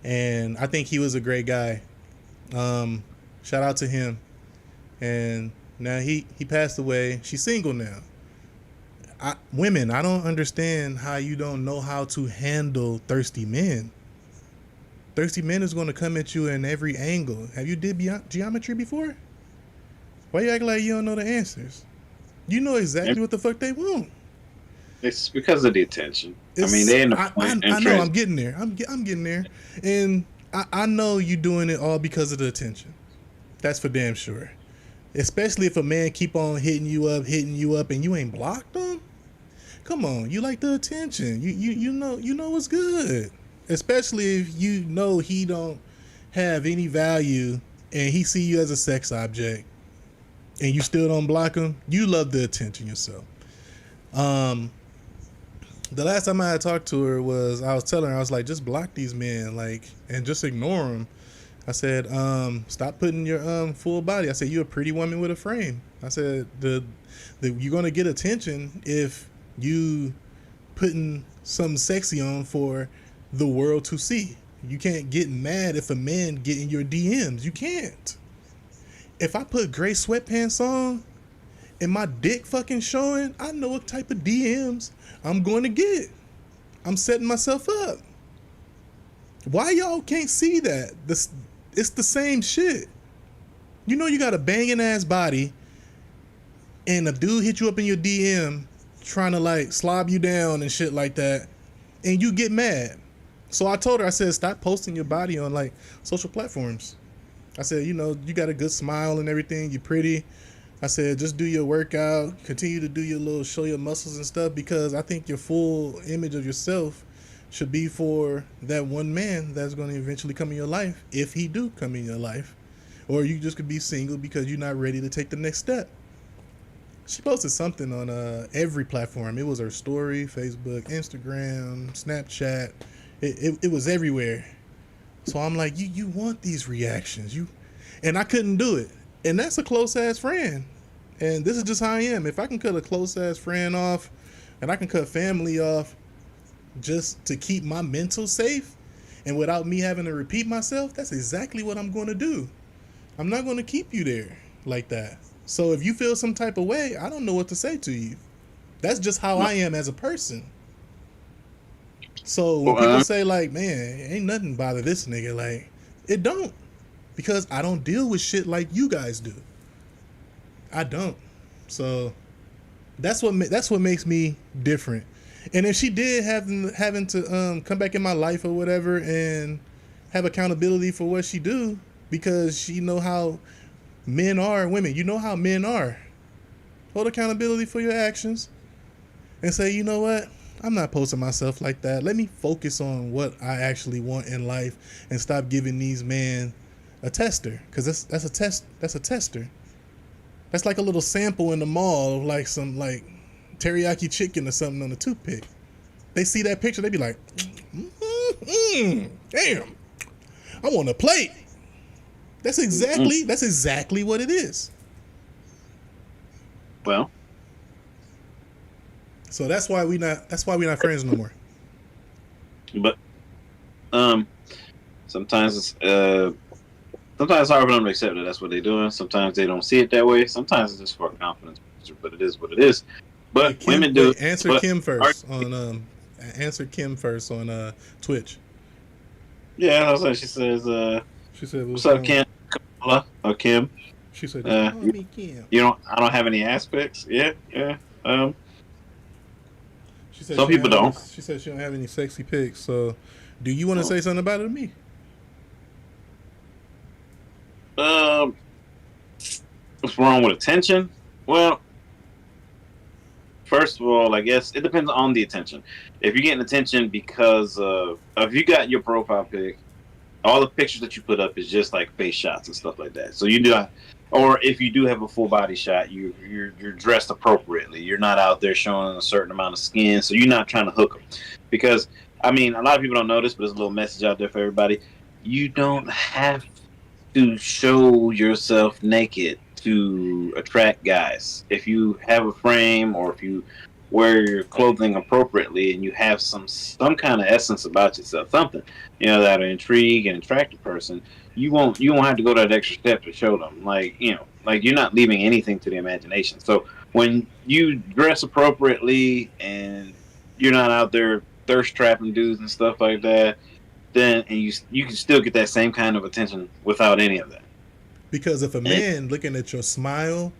and I think he was a great guy. Shout out to him. And now he passed away. She's single now. Women, I don't understand how you don't know how to handle thirsty men. Thirsty men is going to come at you in every angle. Have you did geometry before? Why you act like you don't know the answers? You know exactly what the fuck they want. It's because of the attention. I mean, they're in the point. I know. I'm getting there. I'm getting there, and I know you doing it all because of the attention. That's for damn sure. Especially if a man keep on hitting you up, and you ain't blocked them. Come on, you like the attention. You know what's good. Especially if you know he don't have any value and he see you as a sex object, and you still don't block him. You love the attention yourself. The last time I had talked to her was, I was telling her, I was like, just block these men, like, and just ignore them. I said, stop putting your full body. I said, you're a pretty woman with a frame. I said, you're gonna get attention if you putting something sexy on for the world to see. You can't get mad if a man get in your DMs. You can't. If I put gray sweatpants on and my dick fucking showing, I know what type of DMs I'm going to get. I'm setting myself up. Why y'all can't see that? It's the same shit. You know you got a banging ass body, and a dude hit you up in your DM trying to like slob you down and shit like that, and you get mad. So I told her, I said, stop posting your body on like social platforms. I said, you know, you got a good smile and everything, you're pretty. I said, just do your workout, continue to do your little, show your muscles and stuff, because I think your full image of yourself should be for that one man that's going to eventually come in your life, if he do come in your life. Or you just could be single because you're not ready to take the next step. She posted something on every platform. It was her story, Facebook, Instagram, Snapchat. It was everywhere. So I'm like, you want these reactions. And I couldn't do it. And that's a close-ass friend. And this is just how I am. If I can cut a close-ass friend off, and I can cut family off just to keep my mental safe, and without me having to repeat myself, that's exactly what I'm going to do. I'm not going to keep you there like that. So if you feel some type of way, I don't know what to say to you. That's just how I am as a person. So when people say like, man, ain't nothing bother this nigga, like, it don't. Because I don't deal with shit like you guys do. I don't. So that's what makes me different. And if she did having to come back in my life or whatever and have accountability for what she do, because she know how men are, women, you know how men are. Hold accountability for your actions and say, you know what? I'm not posting myself like that. Let me focus on what I actually want in life and stop giving these men a tester, because that's a test. That's a tester. That's like a little sample in the mall of like some like teriyaki chicken or something on a toothpick. They see that picture, they be like, damn, I want a plate. That's exactly what it is. Well, so that's why we not friends no more. But sometimes it's hard for them to accept that that's what they're doing. Sometimes they don't see it that way. Sometimes it's just for a confidence booster, but it is what it is. But women do. Answer Kim first on Twitch. Yeah, that's what she says. She said, "What's up, Kim? Kamala or Kim?" She said, me Kim. I don't have any aspects. Yeah. She said some people don't. She said she don't have any sexy pics. So, do you want to say something about it to me? What's wrong with attention? Well, first of all, I guess it depends on the attention. If you're getting attention because if you got your profile pic, all the pictures that you put up is just like face shots and stuff like that. So you do not, or if you do have a full body shot, you're dressed appropriately. You're not out there showing a certain amount of skin, so you're not trying to hook them. Because I mean, a lot of people don't know this, but there's a little message out there for everybody. You don't have to show yourself naked to attract guys. If you have a frame or if you wear your clothing appropriately and you have some kind of essence about yourself, something that'll intrigue and attract a person, you won't have to go that extra step to show them. Like you're not leaving anything to the imagination. So when you dress appropriately and you're not out there thirst trapping dudes and stuff like that, then you can still get that same kind of attention without any of that. Because if a man looking at your smile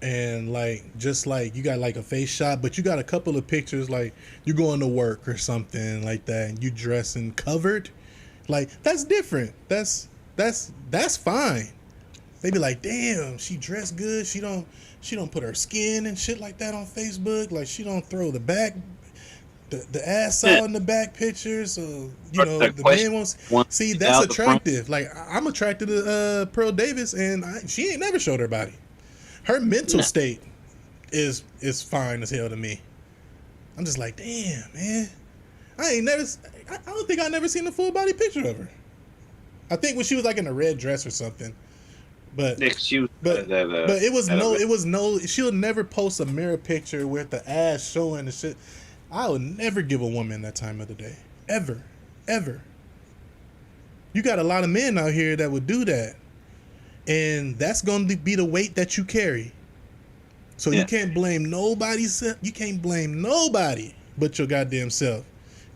and just you got like a face shot, but you got a couple of pictures like you're going to work or something like that and you dressing covered, like that's different. That's fine. They be like, damn, she dressed good. She don't put her skin and shit like that on Facebook. Like she don't throw the ass out in the back picture, so the man won't see. That's attractive. Like I'm attracted to Pearl Davis, and she ain't never showed her body. Her mental state is fine as hell to me. I'm just like, damn, man. I don't think I never seen a full body picture of her. I think when she was like in a red dress or something. But it was no. She'll never post a mirror picture with the ass showing the shit. I would never give a woman that time of the day. Ever. You got a lot of men out here that would do that. And that's going to be the weight that you carry. So you can't blame nobody. You can't blame nobody but your goddamn self.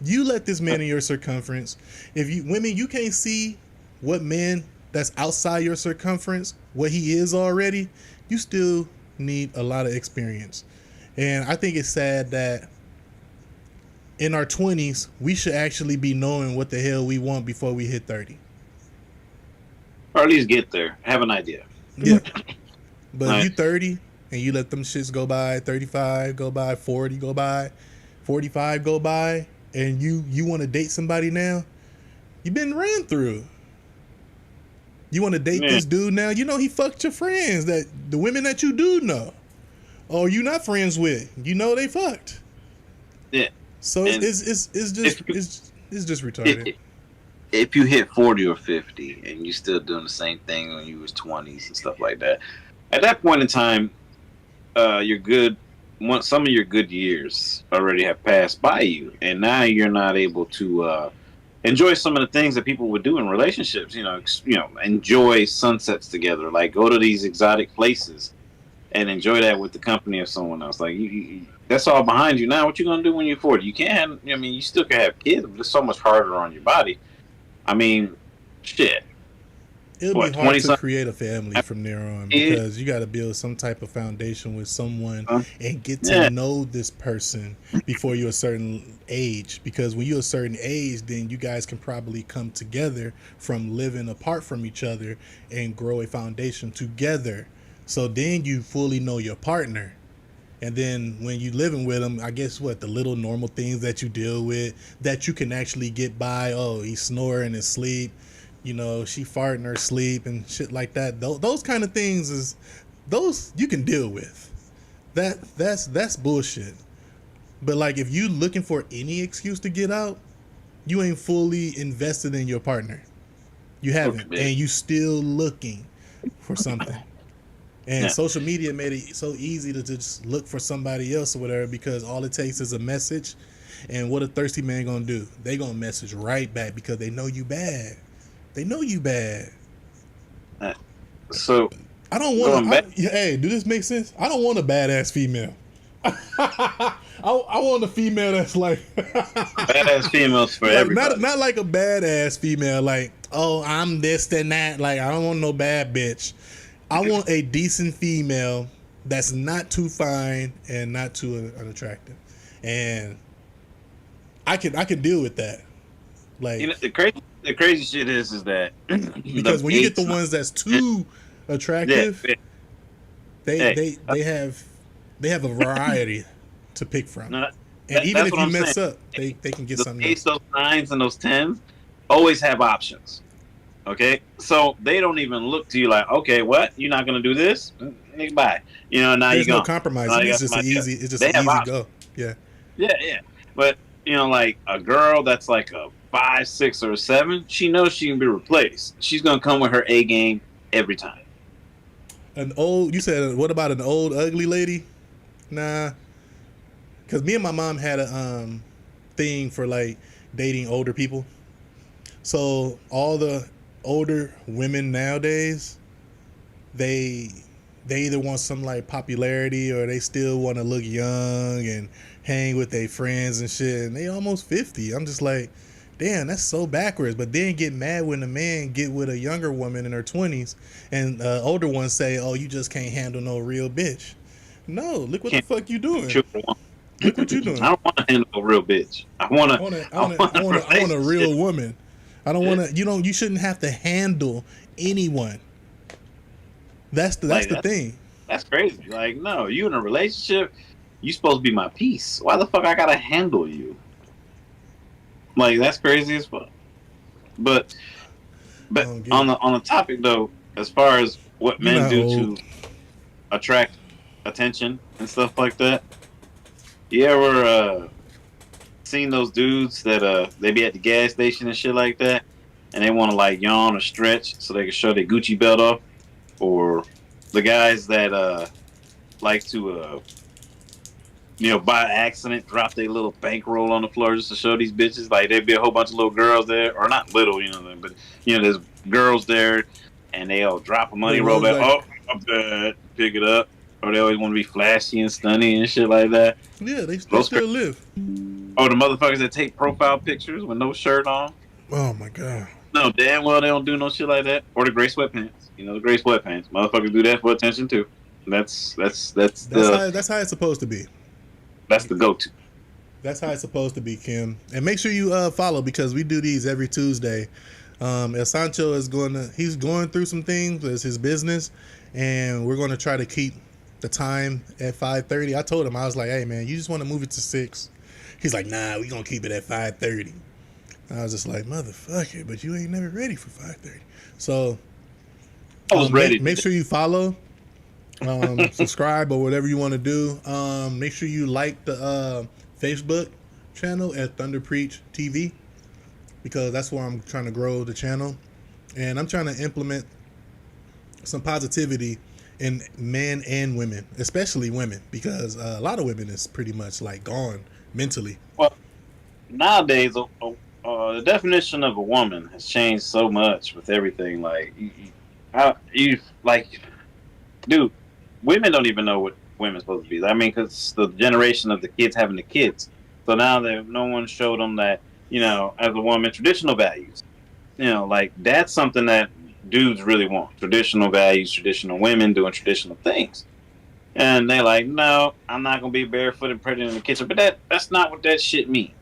You let this man in your circumference. Women, you can't see what man that's outside your circumference, what he is already. You still need a lot of experience. And I think it's sad that in our 20s, we should actually be knowing what the hell we want before we hit 30. Or at least get there. Have an idea. Yeah. But if you 30 and you let them shits go by, 35 go by, 40 go by, 45 go by, and you want to date somebody now, you've been ran through. You want to date this dude now, he fucked your friends, that the women that you do know. Or you not friends with, they fucked. Yeah. So it's just retarded. If you hit 40 or 50 and you still doing the same thing when you was 20s and stuff like that, at that point in time, you're good. Some of your good years already have passed by you, and now you're not able to enjoy some of the things that people would do in relationships. Enjoy sunsets together, like go to these exotic places and enjoy that with the company of someone else. Like that's all behind you now. What you gonna do when you're 40? You can. You still can have kids, but it's so much harder on your body. I mean, shit. It'll be hard to create a family from there on because you got to build some type of foundation with someone and get to know this person before you're a certain age. Because when you're a certain age, then you guys can probably come together from living apart from each other and grow a foundation together. So then you fully know your partner. And then when you living with them, I guess the little normal things that you deal with that you can actually get by. Oh, he's snoring in his sleep. She farting in her sleep and shit like that. Those kind of things those you can deal with. That's bullshit. But like, if you looking for any excuse to get out, you ain't fully invested in your partner. You haven't, and you still looking for something. And social media made it so easy to just look for somebody else or whatever, because all it takes is a message. And what a thirsty man gonna do? They gonna message right back because they know you bad. They know you bad. So I don't want to. Hey, do this make sense? I don't want a badass female. I want a female that's like badass females for everybody. Not like a badass female like, oh, I'm this and that. Like, I don't want no bad bitch. I want a decent female that's not too fine and not too unattractive, and I can deal with that. Like, you know, the crazy shit is that because when you get the ones that's too attractive, they have a variety to pick from. No, and even if you mess up, they can get something else. Those 9s and those 10s always have options. Okay, so they don't even look to you like, okay, what? You're not gonna do this? Bye. You know, now there's you go. No compromise. It's just an easy go. Yeah. Yeah. But you know, like a girl that's like a 5, 6, or a 7, she knows she can be replaced. She's gonna come with her A game every time. You said, what about an old ugly lady? Nah, because me and my mom had a thing for like dating older people. So all the older women nowadays, they either want some like popularity or they still want to look young and hang with their friends and shit. And they almost 50. I'm just like, damn, that's so backwards. But then get mad when a man get with a younger woman in her 20s and older ones say, oh, you just can't handle no real bitch. No, look what the fuck you doing. Look what you doing. I don't want to handle a real bitch. I want a real woman. I don't want to. You shouldn't have to handle anyone. That's the thing. That's crazy. Like, no, you in a relationship, you supposed to be my piece. Why the fuck I gotta handle you? Like, that's crazy as fuck. But on the topic though, as far as what men do to attract attention and stuff like that, you ever seen those dudes that they be at the gas station and shit like that, and they want to like yawn or stretch so they can show their Gucci belt off, or the guys that like to by accident drop their little bankroll on the floor just to show these bitches, like there'd be a whole bunch of little girls there, or not little, but there's girls there, and they all drop a money roll back, oh, I'm bad, pick it up, or they always want to be flashy and stunning and shit like that. Yeah, they still live. Oh, the motherfuckers that take profile pictures with no shirt on. Oh my god. No, damn well they don't do no shit like that. Or the gray sweatpants. The gray sweatpants. Motherfuckers do that for attention too. That's how it's supposed to be. That's the go-to. That's how it's supposed to be, Kim. And make sure you follow, because we do these every Tuesday. El Sancho he's going through some things as his business, and we're going to try to keep the time at 5:30. I told him, I was like, hey man, you just want to move it to 6? He's like, nah, we gonna keep it at 5:30. I was just like, motherfucker, but you ain't never ready for 5:30. So I was ready. Make sure you follow, subscribe, or whatever you want to do. Make sure you like the Facebook channel at ThunDRPreacHtv, because that's where I'm trying to grow the channel, and I'm trying to implement some positivity in men and women, especially women, because a lot of women is pretty much like gone mentally. Well, nowadays, the definition of a woman has changed so much with everything. Like, dude, women don't even know what women's supposed to be. I mean, because the generation of the kids having the kids, so now no one showed them that, as a woman, traditional values. Like, that's something that dudes really want. Traditional values, traditional women doing traditional things. And they're like, no, I'm not going to be barefoot and pregnant in the kitchen. But that's not what that shit means.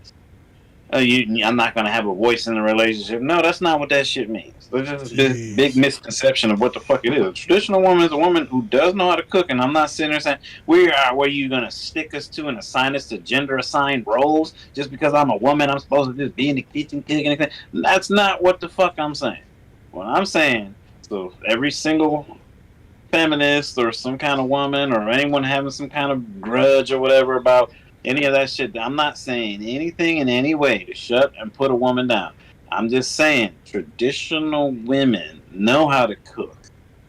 I'm not going to have a voice in the relationship. No, that's not what that shit means. There's just this big misconception of what the fuck it is. A traditional woman is a woman who does know how to cook. And I'm not sitting there saying, where are you going to stick us to and assign us to gender-assigned roles? Just because I'm a woman, I'm supposed to just be in the kitchen cooking anything. That's not what the fuck I'm saying. What I'm saying, so every single feminist or some kind of woman or anyone having some kind of grudge or whatever about any of that shit. I'm not saying anything in any way to shut and put a woman down. I'm just saying traditional women know how to cook.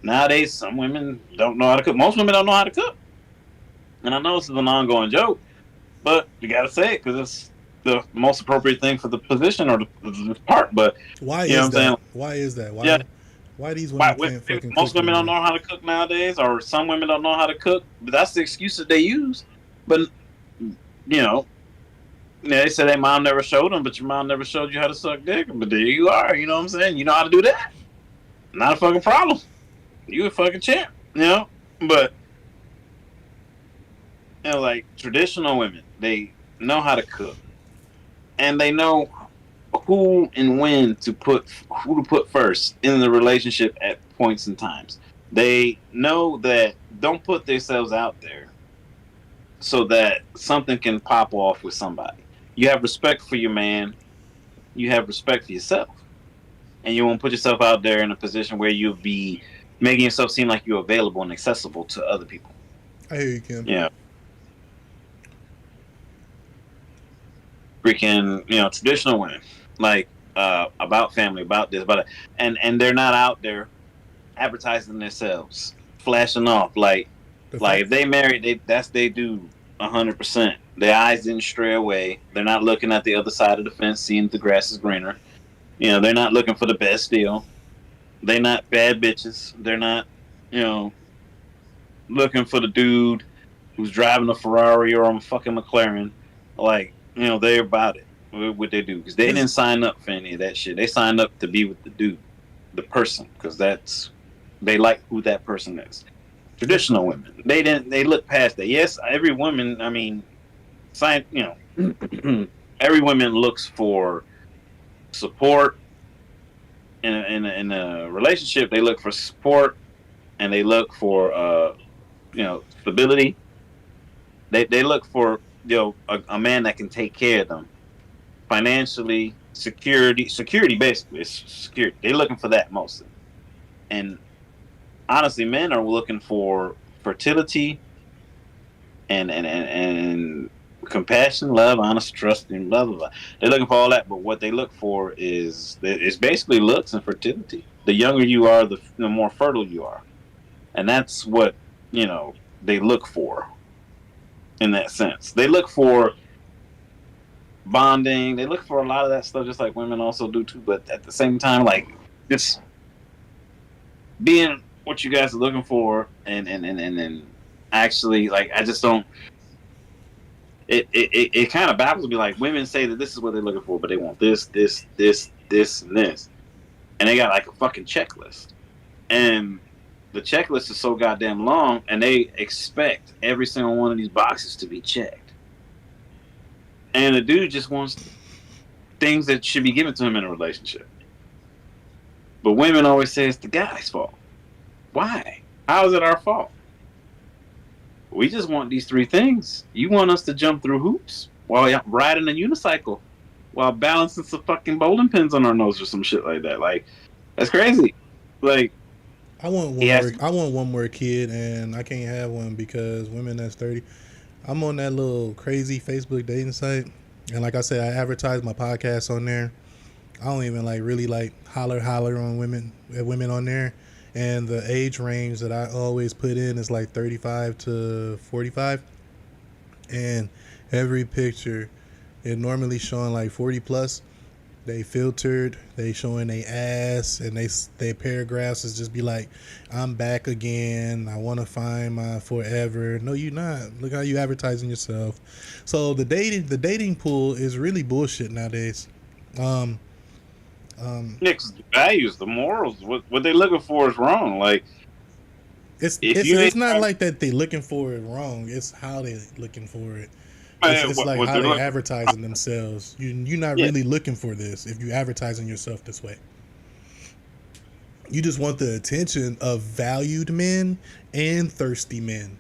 Nowadays, some women don't know how to cook. Most women don't know how to cook. And I know this is an ongoing joke, but you got to say it because it's the most appropriate thing for the position or the part. But Why you know is what I'm saying? that? Why is that? Why? Yeah. Why these women can't fucking Most cook women don't no more? know how to cook nowadays, or some women don't know how to cook. But that's the excuse that they use. But you know, they say their mom never showed them, but your mom never showed you how to suck dick. But there you are. You know what I'm saying? You know how to do that. Not a fucking problem. You a fucking champ. You know. But like traditional women, they know how to cook, and they know who and when to put first in the relationship at points and times. They know that don't put themselves out there so that something can pop off with somebody. You have respect for your man, you have respect for yourself, and you won't put yourself out there in a position where you'll be making yourself seem like you're available and accessible to other people. I hear you, Kim. Yeah. Freaking, traditional women, like about family, about this, about it, and they're not out there advertising themselves, flashing off. Like if they married, they do 100%. Their eyes didn't stray away. They're not looking at the other side of the fence, seeing if the grass is greener. They're not looking for the best deal. They're not bad bitches. They're not, looking for the dude who's driving a Ferrari or a fucking McLaren. Like, they're about it. What they do, because they didn't sign up for any of that shit. They signed up to be with the dude, the person, because they like who that person is. Traditional women, they look past that. Yes, every woman, every woman looks for support in a relationship. They look for support, and they look for stability. They look for a man that can take care of them financially, security basically. It's security. They're looking for that mostly. And honestly, men are looking for fertility and compassion, love, honest, trust, and blah blah blah. They're looking for all that, but what they look for is it's basically looks and fertility. The younger you are, the more fertile you are, and that's what they look for. In that sense, they look for bonding. They look for a lot of that stuff, just like women also do too. But at the same time, like it's being what you guys are looking for, and actually, like I just don't. It kind of baffles me. Like women say that this is what they're looking for, but they want this, and this, and they got like a fucking checklist, and the checklist is so goddamn long, and they expect every single one of these boxes to be checked. And the dude just wants things that should be given to him in a relationship. But women always say it's the guy's fault. Why? How is it our fault? We just want these 3 things. You want us to jump through hoops while riding a unicycle, while balancing some fucking bowling pins on our nose or some shit like that. Like, that's crazy. Like, I want one more. I want one more kid, and I can't have one because women that's 30. I'm on that little crazy Facebook dating site, and like I said, I advertise my podcast on there. I don't even really holler on women on there, and the age range that I always put in is like 35 to 45, and every picture, it normally showing like 40 plus. They filtered, they showing they ass, and they paragraphs is just be like, I'm back again, I want to find my forever. No, you not. Look how you advertising yourself. So the dating pool is really bullshit nowadays. Nick's values, the morals, what they looking for is wrong. Like it's not like that they looking for it wrong. It's how they looking for it. It's like how they advertising themselves. You're not really looking for this if you advertising yourself this way. You just want the attention of valued men and thirsty men.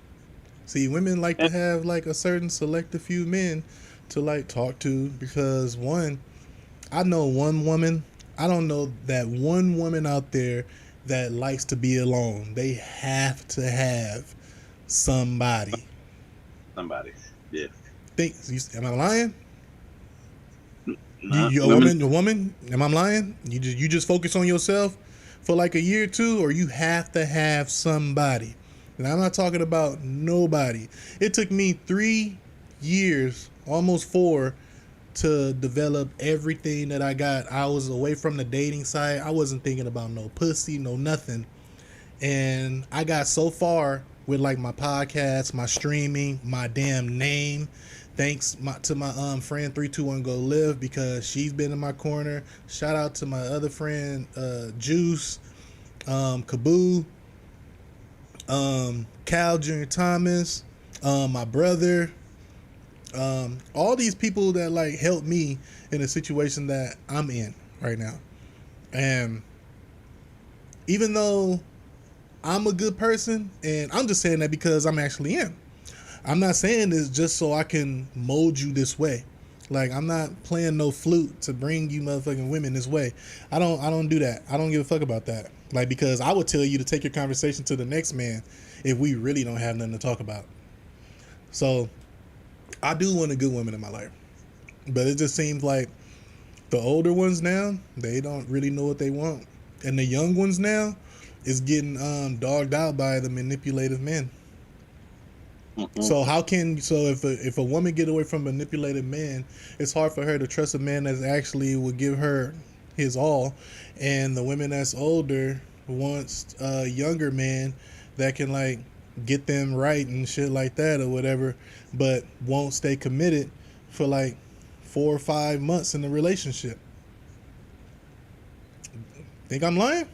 See, women like to have like a certain selective few men to like talk to because one, I know one woman. I don't know that one woman out there that likes to be alone. They have to have somebody. Somebody. Yeah. Am I lying? Nah, You a woman? Am I lying? You just focus on yourself for like a year or two, or you have to have somebody. And I'm not talking about nobody. It took me 3 years, almost 4, to develop everything that I got. I was away from the dating site. I wasn't thinking about no pussy, no nothing. And I got so far with like my podcast, my streaming, my damn name. Thanks to my friend 321 Go Live, because she's been in my corner. Shout out to my other friend Juice, Kaboo, Cal Jr. Thomas, my brother. All these people that like helped me in a situation that I'm in right now. And even though I'm a good person, and I'm just saying that because I'm actually in. I'm not saying this just so I can mold you this way. Like, I'm not playing no flute to bring you motherfucking women this way. I don't do that. I don't give a fuck about that. Like, because I would tell you to take your conversation to the next man if we really don't have nothing to talk about. So I do want a good woman in my life, but it just seems like the older ones now, they don't really know what they want, and the young ones now is getting dogged out by the manipulative men. Mm-hmm. So if a woman get away from manipulative men, it's hard for her to trust a man that actually will give her his all, and the women that's older wants a younger man that can like get them right and shit like that or whatever, but won't stay committed for like 4 or 5 months in the relationship. Think I'm lying?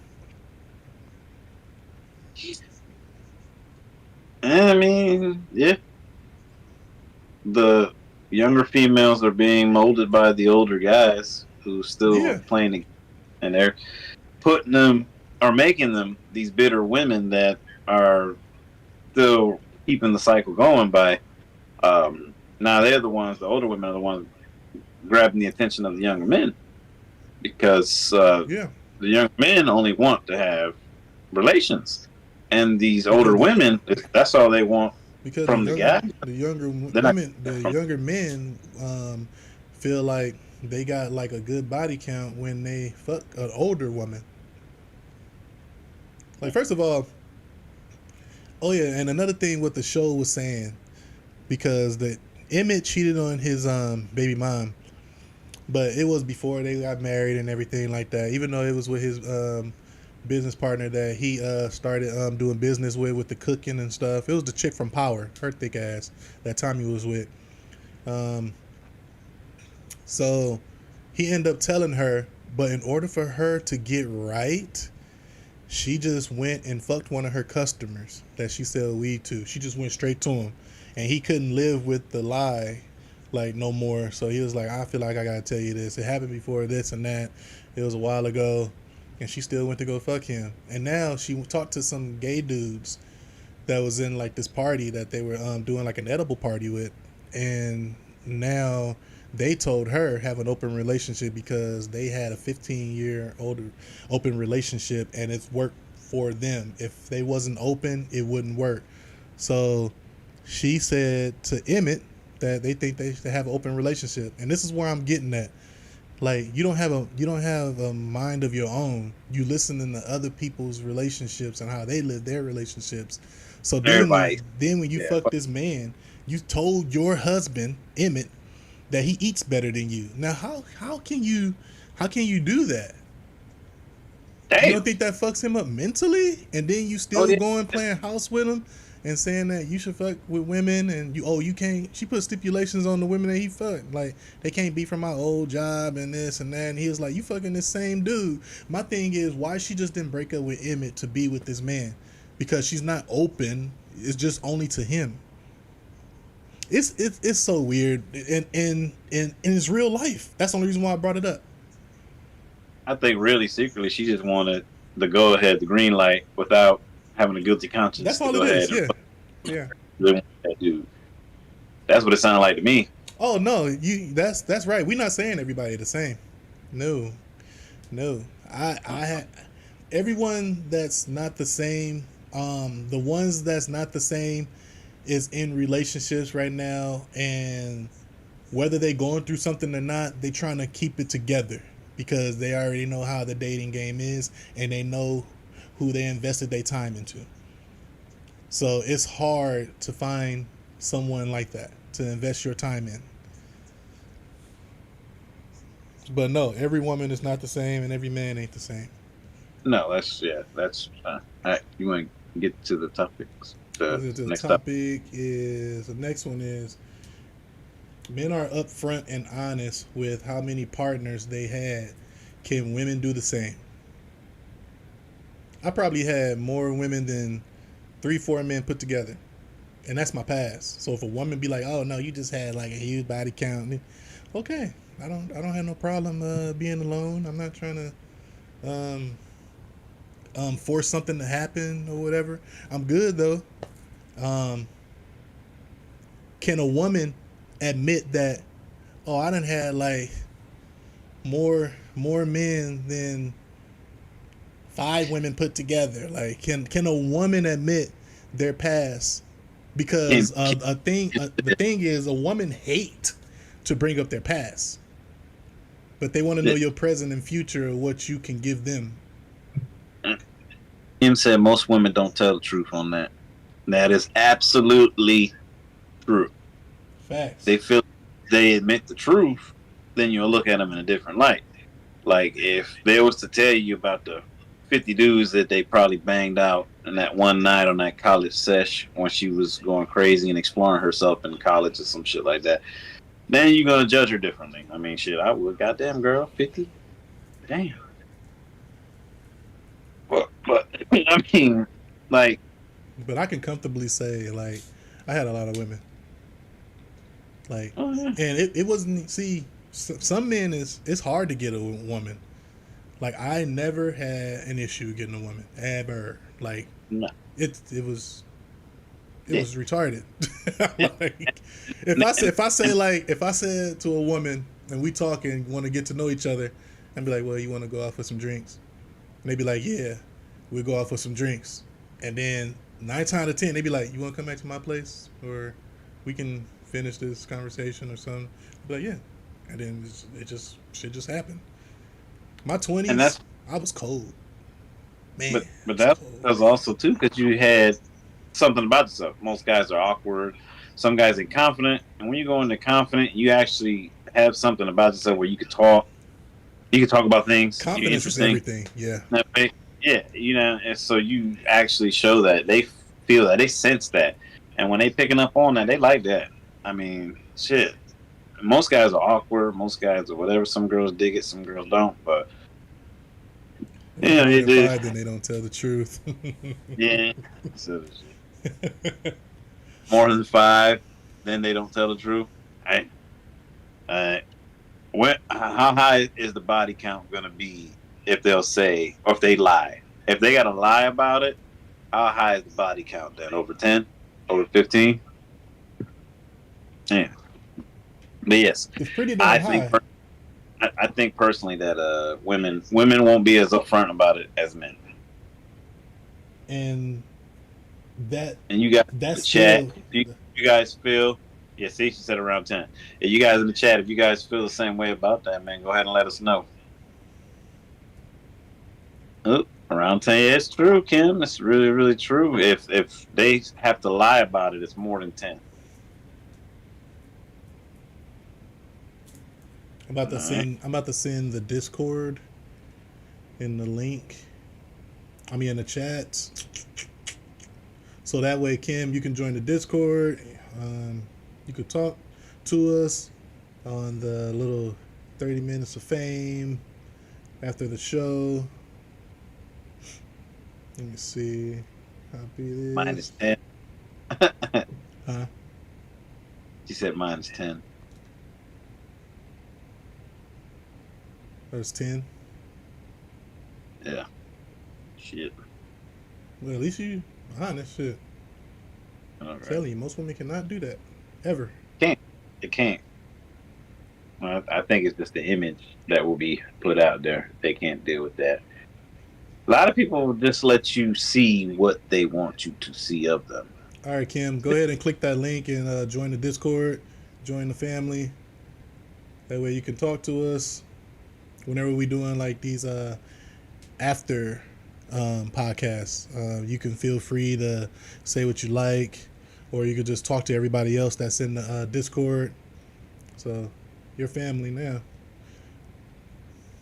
I mean, yeah. The younger females are being molded by the older guys who still playing, and they're putting them or making them these bitter women that are still keeping the cycle going by. Now they're the ones, the older women are the ones grabbing the attention of the younger men, because the young men only want to have relations. And these older women, that's all they want from the guy. The younger women, the younger men feel like they got like a good body count when they fuck an older woman. Like, first of all, and another thing what the show was saying, because the Emmett cheated on his baby mom, but it was before they got married and everything like that. Even though it was with his business partner that he started doing business with the cooking and stuff. It was the chick from Power, her thick ass, that Tommy was with. So he ended up telling her, but in order for her to get right, she just went and fucked one of her customers that she sell weed to. She just went straight to him, and he couldn't live with the lie like no more. So he was like, I feel like I gotta tell you this. It happened before this and that. It was a while ago. And she still went to go fuck him. And now she talked to some gay dudes that was in like this party that they were doing like an edible party with. And now they told her have an open relationship because they had a 15-year older open relationship, and it's worked for them. If they wasn't open, it wouldn't work. So she said to Emmett that they think they should have an open relationship. And this is where I'm getting at. Like, you don't have a mind of your own. You listen to other people's relationships and how they live their relationships. So then when you fuck this man, you told your husband Emmett that he eats better than you. Now how can you do that? Damn. You don't think that fucks him up mentally? And then you still going playing house with him and saying that you should fuck with women, and you can't. She put stipulations on the women that he fucked, like they can't be from my old job and this and that. And he was like, you fucking this same dude. My thing is, why she just didn't break up with Emmett to be with this man? Because she's not open. It's just only to him. It's so weird, and it's real life. That's the only reason why I brought it up. I think really secretly she just wanted the go ahead, the green light, without having a guilty conscience. That's all it is. Yeah. That's what it sounded like to me. Oh no, that's right. We're not saying everybody the same. No. I had everyone that's not the same, the ones that's not the same is in relationships right now, and whether they going through something or not, they trying to keep it together because they already know how the dating game is and they know who they invested their time into. So it's hard to find someone like that to invest your time in. But no, every woman is not the same and every man ain't the same. No, that's all right. You want to get to the topics? The next topic is the next one is men are upfront and honest with how many partners they had. Can women do the same? I probably had more women than 3-4 men put together, and that's my past. So if a woman be like, "Oh no, you just had like a huge body count," okay, I don't have no problem being alone. I'm not trying to force something to happen or whatever. I'm good though. Can a woman admit that, oh, I done had like more men than 5 women put together? Like, can a woman admit their past? Because the thing is, a woman hate to bring up their past, but they want to know your present and future or what you can give them. Kim said most women don't tell the truth on that. That is absolutely true. Facts. They feel they admit the truth, then you'll look at them in a different light. Like if they was to tell you about the 50 dudes that they probably banged out in that one night on that college sesh when she was going crazy and exploring herself in college or some shit like that, then you're gonna judge her differently. I mean, shit, I would. Goddamn girl, 50. Damn. But I mean, like. But I can comfortably say, like, I had a lot of women. Like, and it wasn't. See, some men it's hard to get a woman. Like, I never had an issue getting a woman ever. Like, no. it was retarded. Like, if I said to a woman and we talking, want to get to know each other, and be like, well, you want to go out for some drinks? And they be like, yeah, we'll go out for some drinks. And then 9 times out of 10, they be like, you want to come back to my place, or we can finish this conversation or something. I'd be like, yeah. And then shit just happened. My 20s, I was cold. Man. But that was also too because you had something about yourself. Most guys are awkward. Some guys are confident, and when you go into confident, you actually have something about yourself where you could talk. You can talk about things. Confidence is everything. Yeah. Yeah, you know, and so you actually show that they feel that, they sense that, and when they picking up on that, they like that. I mean, shit. Most guys are awkward. Most guys are whatever. Some girls dig it. Some girls don't. But yeah, then they don't tell the truth. Yeah. So, more than 5, then they don't tell the truth. How high is the body count going to be if they'll say, or if they lie? If they got to lie about it, how high is the body count then? Over 10? Over 15? Yeah. But yes, it's pretty damn high. I think personally that women won't be as upfront about it as men. And you guys in the chat, you guys feel, yeah, see, she said around 10. If you guys in the chat, if you guys feel the same way about that, man, go ahead and let us know. Oh, around 10, yeah, it's true, Kim. It's really, really true. If they have to lie about it, it's more than 10. I'm about to send the Discord in the link. I mean in the chat. So that way, Kim, you can join the Discord. You could talk to us on the little 30 minutes of fame after the show. Let me see. Copy this. Minus 10. Huh? She said minus 10. That's 10. Yeah. Shit. Well, at least you honest shit. All right. I'm telling you, most women cannot do that. Ever. It can't. Well, I think it's just the image that will be put out there. They can't deal with that. A lot of people will just let you see what they want you to see of them. All right, Kim, go ahead and click that link and join the Discord, join the family. That way you can talk to us whenever we doing like these after podcasts. You can feel free to say what you like, or you could just talk to everybody else that's in the Discord. So you're family now.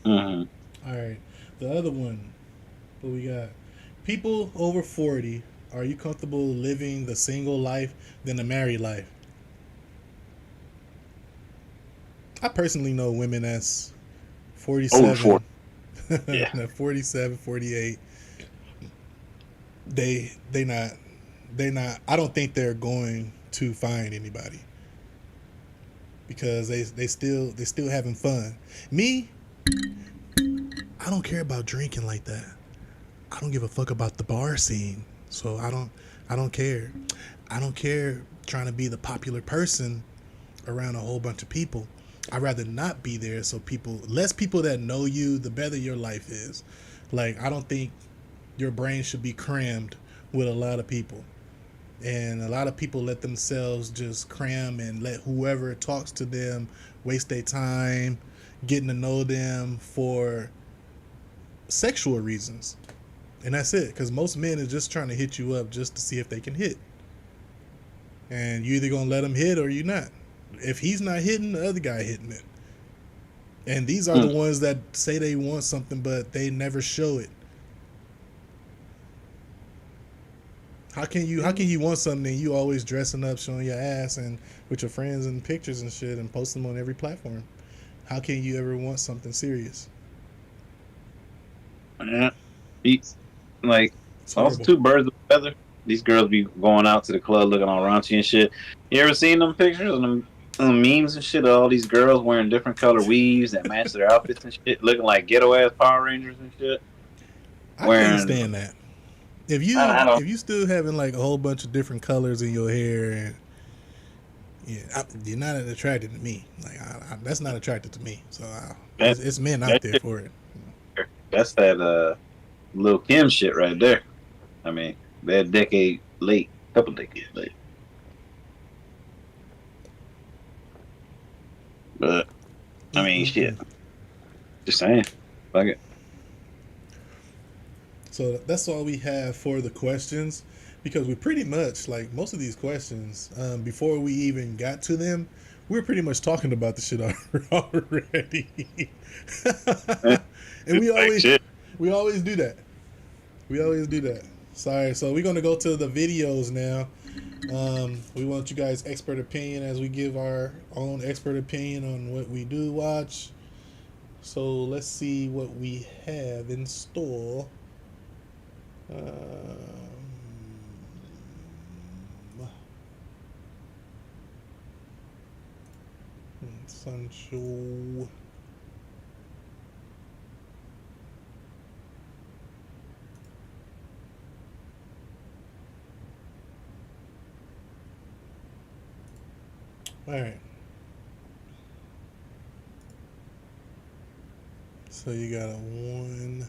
Mm-hmm. All right. The other one, what we got? People over 40, are you comfortable living the single life than the married life? I personally know women that's 47, Over 40. Yeah. 47, 48. They not I don't think they're going to find anybody because they still having fun. Me, I don't care about drinking like that. I don't give a fuck about the bar scene. So I don't care. I don't care trying to be the popular person around a whole bunch of people. I'd rather not be there, so less people that know you, the better your life is. Like, I don't think your brain should be crammed with a lot of people. And a lot of people let themselves just cram and let whoever talks to them waste their time getting to know them for sexual reasons. And that's it, because most men are just trying to hit you up just to see if they can hit. And you either going to let him hit or you not. If he's not hitting, the other guy hitting it. And these are the ones that say they want something, but they never show it. How can you want something and you always dressing up, showing your ass and with your friends and pictures and shit and post them on every platform? How can you ever want something serious? Yeah. Like, also two birds of a feather. These girls be going out to the club looking all raunchy and shit. You ever seen them pictures and them memes and shit of all these girls wearing different color weaves that match their outfits and shit, looking like ghetto ass Power Rangers and shit? I can't stand that. If you still having like a whole bunch of different colors in your hair, and you're not attracted to me. Like that's not attractive to me. So it's men out there for it. That's that Lil Kim shit right there. I mean, they're a decade late, couple decades late. But I mean, shit. Just saying, fuck it. So that's all we have for the questions, because we pretty much, like, most of these questions, before we even got to them, we were pretty much talking about the shit already. And we always do that. We always do that. Sorry. So we're gonna go to the videos now. We want you guys' expert opinion as we give our own expert opinion on what we do watch. So let's see what we have in store. Sancho. All right. So you got a 1.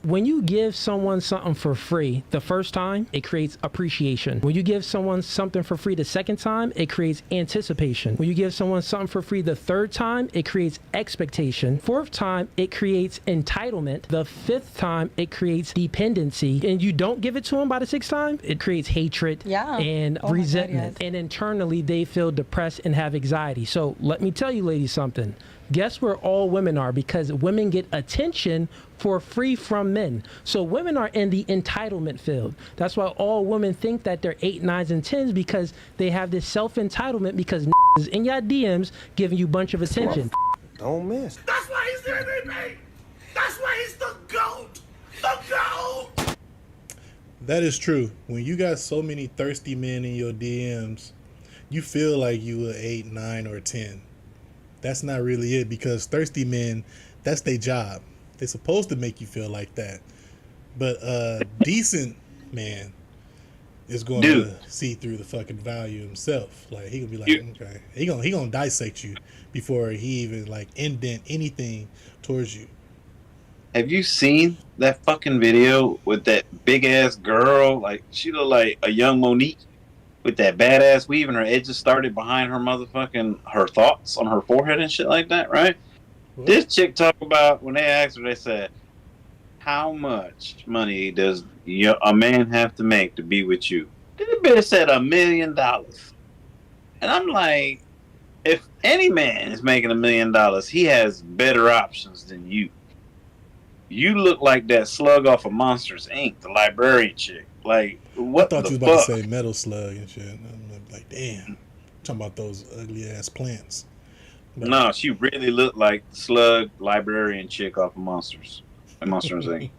When you give someone something for free the first time, it creates appreciation. When you give someone something for free the second time, it creates anticipation. When you give someone something for free the third time, it creates expectation. Fourth time, it creates entitlement. The fifth time, it creates dependency. And you don't give it to them by the sixth time, it creates hatred and resentment. And internally, they feel depressed and have anxiety. So let me tell you, ladies, something. Guess where all women are? Because women get attention for free from men. So women are in the entitlement field. That's why all women think that they're 8, 9s, and 10s, because they have this self-entitlement because is in your DMs giving you a bunch of attention. Don't miss. That's why he's the MVP. That's why he's the GOAT. The GOAT. That is true. When you got so many thirsty men in your DMs, you feel like you 8, 9, or 10. That's not really it, because thirsty men, that's their job. They're supposed to make you feel like that. But decent man, is going to see through the fucking value himself. Like he gonna be like, okay, he gonna dissect you before he even like indent anything towards you. Have you seen that fucking video with that big ass girl? Like she looked like a young Monique with that badass weave, and her edges started behind her motherfucking her thoughts on her forehead and shit like that, right? What? This chick talked about when they asked her, they said, "How much money does a man have to make to be with you?" This bitch said $1 million, and I'm like, if any man is making $1 million, he has better options than you. You look like that slug off of Monsters Inc., the librarian chick. Like, what? I thought you was about to say metal slug and shit. I'm like, damn. Talking about those ugly ass plants. But no, she really looked like the slug librarian chick off of Monsters Inc.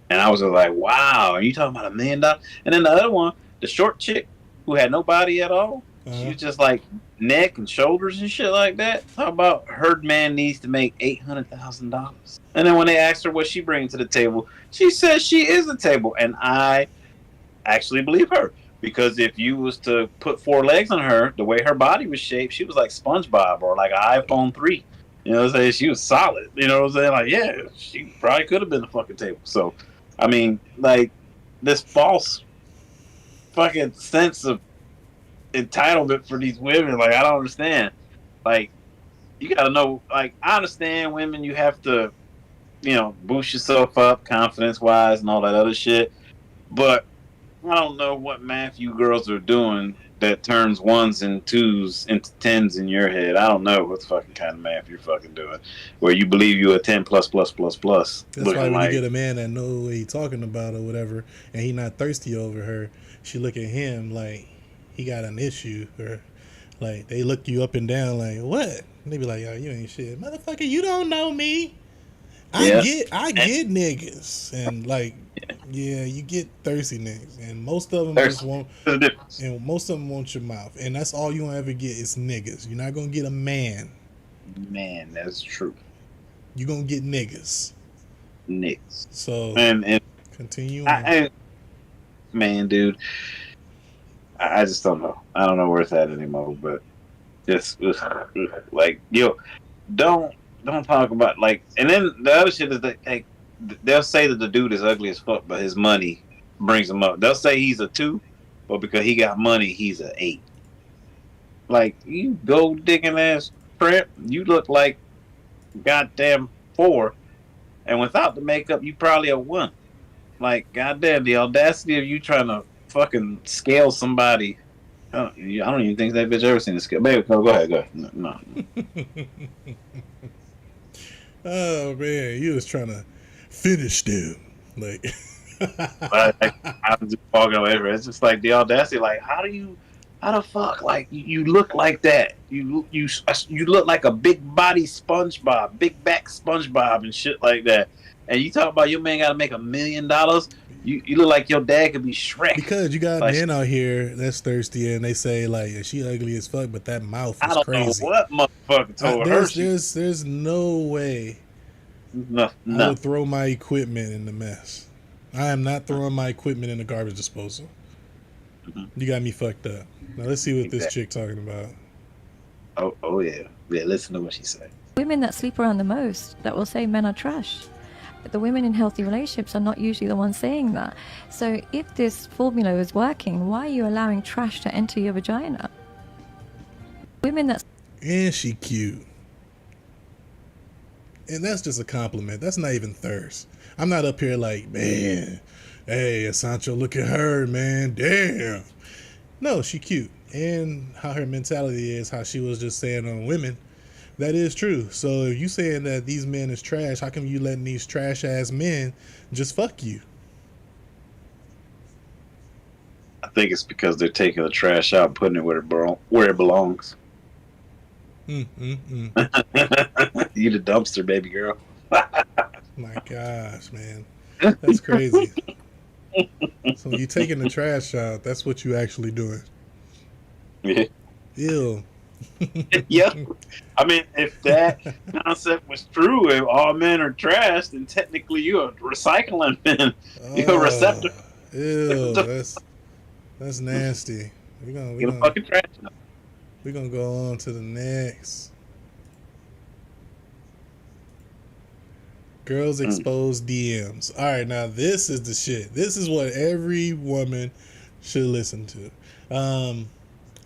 And I was like, wow, are you talking about $1 million? And then the other one, the short chick who had no body at all, she was just like neck and shoulders and shit like that. How about her man needs to make $800,000? And then when they asked her what she brings to the table, she says she is the table. And I actually believe her. Because if you was to put 4 legs on her, the way her body was shaped, she was like SpongeBob or like an iPhone 3. You know what I'm saying? She was solid. You know what I'm saying? Like, yeah, she probably could have been the fucking table. So, I mean, like, this false fucking sense of entitlement for these women, like, I don't understand. Like, you gotta know, like, I understand women, you have to, you know, boost yourself up confidence-wise and all that other shit. But I don't know what math you girls are doing that turns 1s and 2s into 10s in your head. I don't know what fucking kind of math you're fucking doing, where you believe you a 10 plus. That's why when you get a man that know what he's talking about or whatever, and he not thirsty over her, she look at him like he got an issue, or like they look you up and down like, what? And they be like, yo, you ain't shit, motherfucker. You don't know me. I get niggas, and like, yeah, you get thirsty niggas, and most of them just want, and most of them want your mouth, and that's all you gonna ever get is niggas. You're not gonna get a man. Man, that's true. You gonna get niggas. So and continue on. Man, dude, I just don't know. I don't know where it's at anymore. But just like, yo, don't talk about like. And then the other shit is that like, they'll say that the dude is ugly as fuck, but his money brings him up. They'll say he's a 2, but because he got money, he's an 8. Like, you gold digging ass print, you look like goddamn 4, and without the makeup, you probably a 1. Like, goddamn, the audacity of you trying to fucking scale somebody. I don't even think that bitch ever seen a scale. Baby, go ahead. No. Oh man, you was trying to finish them, like. I was just walking away from it. It's just like the audacity. Like, how the fuck? Like, you look like that. You look like a big body SpongeBob, big back SpongeBob, and shit like that. And you talk about your man got to make $1 million. You look like your dad could be Shrek. Because you got men out here that's thirsty, and they say like she ugly as fuck, but that mouth is crazy. I don't know what motherfucker told her. There's no way. No. I would throw my equipment in the mess. I am not throwing my equipment in the garbage disposal. Mm-hmm. You got me fucked up. Now let's see what this chick talking about. Oh yeah. Listen to what she said. Women that sleep around the most that will say men are trash. But the women in healthy relationships are not usually the ones saying that. So if this formula is working, why are you allowing trash to enter your vagina? Women that... And she cute. And that's just a compliment. That's not even thirst. I'm not up here like, man, hey, Sancho, look at her, man. Damn. No, she cute. And how her mentality is, how she was just saying on women, that is true. So if you saying that these men is trash, how come you letting these trash ass men just fuck you? I think it's because they're taking the trash out and putting it where it belongs. You the dumpster, baby girl. My gosh, man. That's crazy. So you taking the trash out, that's what you actually doing. Yeah. Ew. Yeah. I mean, if that concept was true, if all men are trash, then technically you're a recycling bin. You're a receptacle. Ew, that's nasty. We're Get a fucking trash. gonna go on to the next. Girls expose DMs. All right, now this is the shit. This is what every woman should listen to.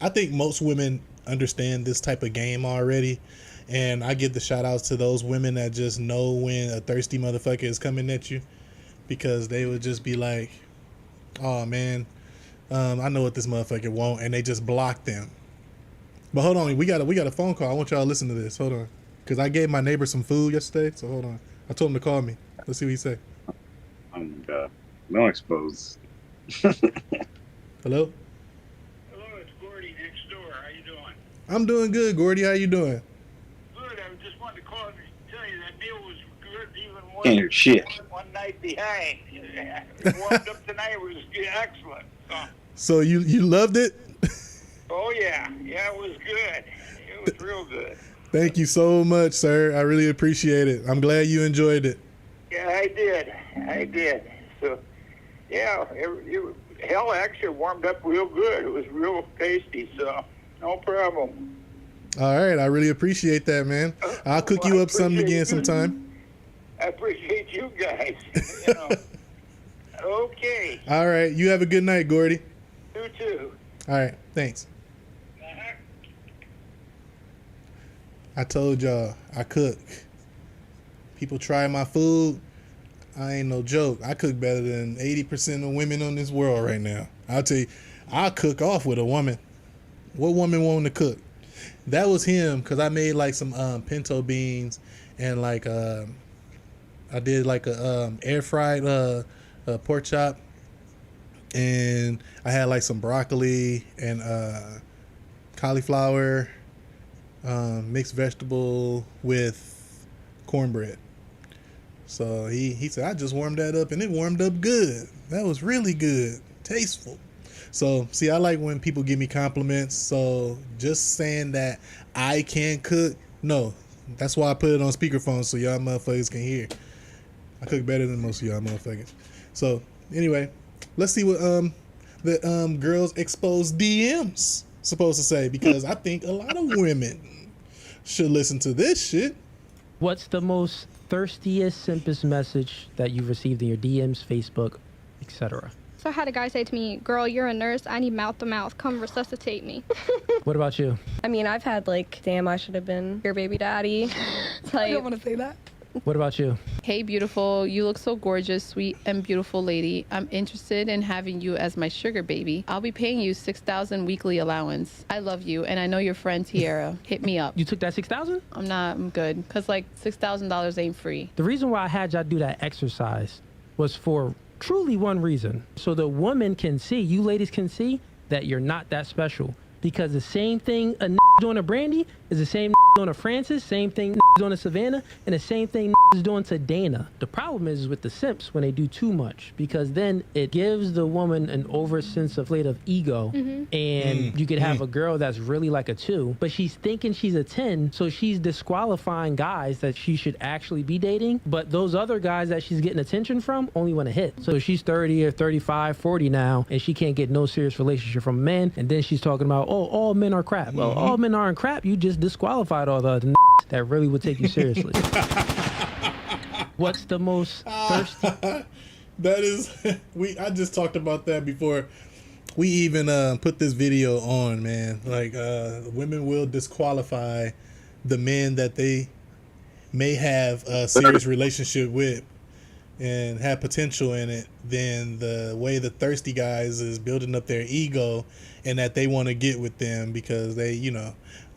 I think most women understand this type of game already, and I give the shout outs to those women that just know when a thirsty motherfucker is coming at you, because they would just be like, oh man, I know what this motherfucker want, and they just block them. But hold on, we got a phone call. I want y'all to listen to this. Hold on, because I gave my neighbor some food yesterday, so hold on. I told him to call me. Let's see what he say. Oh my god, don't expose. Hello? Hello, it's Gordy next door. How you doing? I'm doing good, Gordy. How you doing? Good. I just wanted to call and tell you that meal was good, even Can't hear shit. one night behind. It warmed up tonight. It was excellent. So you loved it? Oh yeah, it was good. It was real good. Thank you so much, sir. I really appreciate it. I'm glad you enjoyed it. Yeah, I did. So, yeah, hell, actually warmed up real good. It was real tasty, so no problem. All right, I really appreciate that, man. I'll cook you up something again sometime. I appreciate you guys. Okay. All right, you have a good night, Gordy. You too. All right, thanks. I told y'all, I cook. People try my food. I ain't no joke. I cook better than 80% of women on this world right now. I'll tell you, I'll cook off with a woman. What woman want to cook? That was him, because I made like some pinto beans and like I did like a air fried pork chop, and I had like some broccoli and cauliflower, mixed vegetable with cornbread. So he said, I just warmed that up and it warmed up good. That was really good, tasteful. So see, I like when people give me compliments. So just saying that I can cook, no, that's why I put it on speakerphone so y'all motherfuckers can hear. I cook better than most of y'all motherfuckers. So anyway, let's see what the girls expose DMs supposed to say, because I think a lot of women should listen to this shit. What's the most thirstiest, simplest message that you've received in your DMs, Facebook, etc.? So I had a guy say to me, girl, you're a nurse. I need mouth to mouth. Come resuscitate me. What about you? I mean, I've had like, damn, I should have been your baby daddy. I don't want to say that. What about you? Hey, beautiful. You look so gorgeous, sweet, and beautiful lady. I'm interested in having you as my sugar baby. I'll be paying you $6,000 weekly allowance. I love you, and I know your friend Tiara. Hit me up. You took that $6,000? I'm good. Because, like, $6,000 ain't free. The reason why I had y'all do that exercise was for truly one reason. So the woman can see, you ladies can see, that you're not that special. Because the same thing a doing to Brandy is the same doing to Francis, same thing doing to Savannah, and the same thing is doing to Dana. The problem is with the simps when they do too much, because then it gives the woman an over sense of ego, and you could have a girl that's really like a 2, but she's thinking she's a 10, so she's disqualifying guys that she should actually be dating, but those other guys that she's getting attention from only want to hit. So she's 30 or 35, 40 now, and she can't get no serious relationship from men, and then she's talking about, oh, all men are crap. Well, all men aren't crap. You just disqualified all the other that really would take you seriously. What's the most thirsty? That is, I just talked about that before we even put this video on, man. Like, women will disqualify the men that they may have a serious relationship with and have potential in it, than the way the thirsty guys is building up their ego and that they want to get with them because they,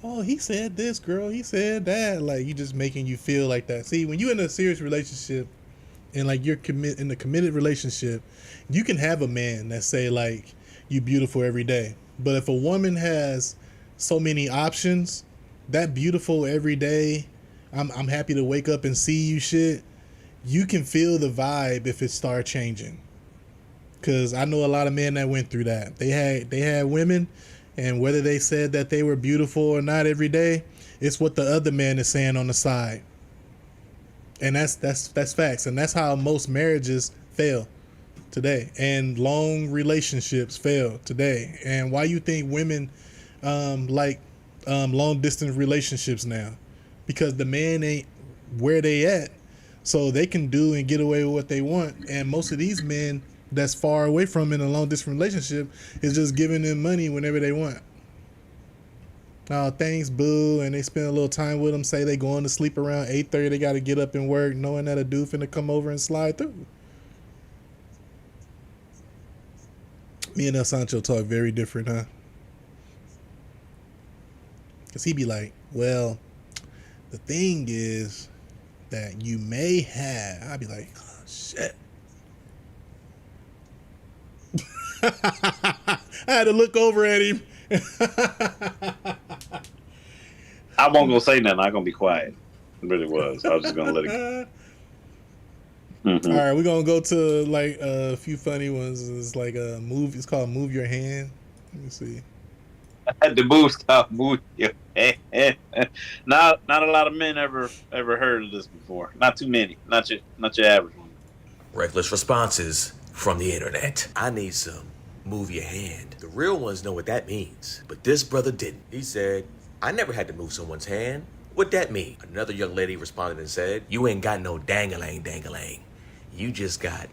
oh, he said this, girl, he said that. Like, you just making you feel like that. See, when you're in a serious relationship and like you're in a committed relationship, you can have a man that say like, you beautiful every day. But if a woman has so many options, that beautiful every day, I'm happy to wake up and see you shit, you can feel the vibe if it starts changing. Because I know a lot of men that went through that. They had women, and whether they said that they were beautiful or not every day, it's what the other man is saying on the side. And that's facts. And that's how most marriages fail. today, and long relationships fail today. And why you think women like long distance relationships now? Because the man ain't where they at, so they can do and get away with what they want. And most of these men that's far away from in a long distance relationship is just giving them money whenever they want. Thanks, boo, and they spend a little time with them. Say they going to sleep around 8:30. They got to get up and work, knowing that a dude finna come over and slide through. Me and El Sancho talk very different, huh? Because he be like, well, the thing is that you may have. I'd be like, oh, shit. I had to look over at him. I won't go say nothing. I'm gonna be quiet. It really was. I was just gonna let it go. Mm-hmm. All right, we're gonna go to like a few funny ones. It's like a move. It's called "Move Your Hand." Let me see. The move stop. Move your hand. Not a lot of men ever heard of this before. Not too many. Not your average one. Reckless responses from the internet. I need some move your hand. The real ones know what that means, but this brother didn't. He said, I never had to move someone's hand. What that mean? Another young lady responded and said, you ain't got no dangalang. You just got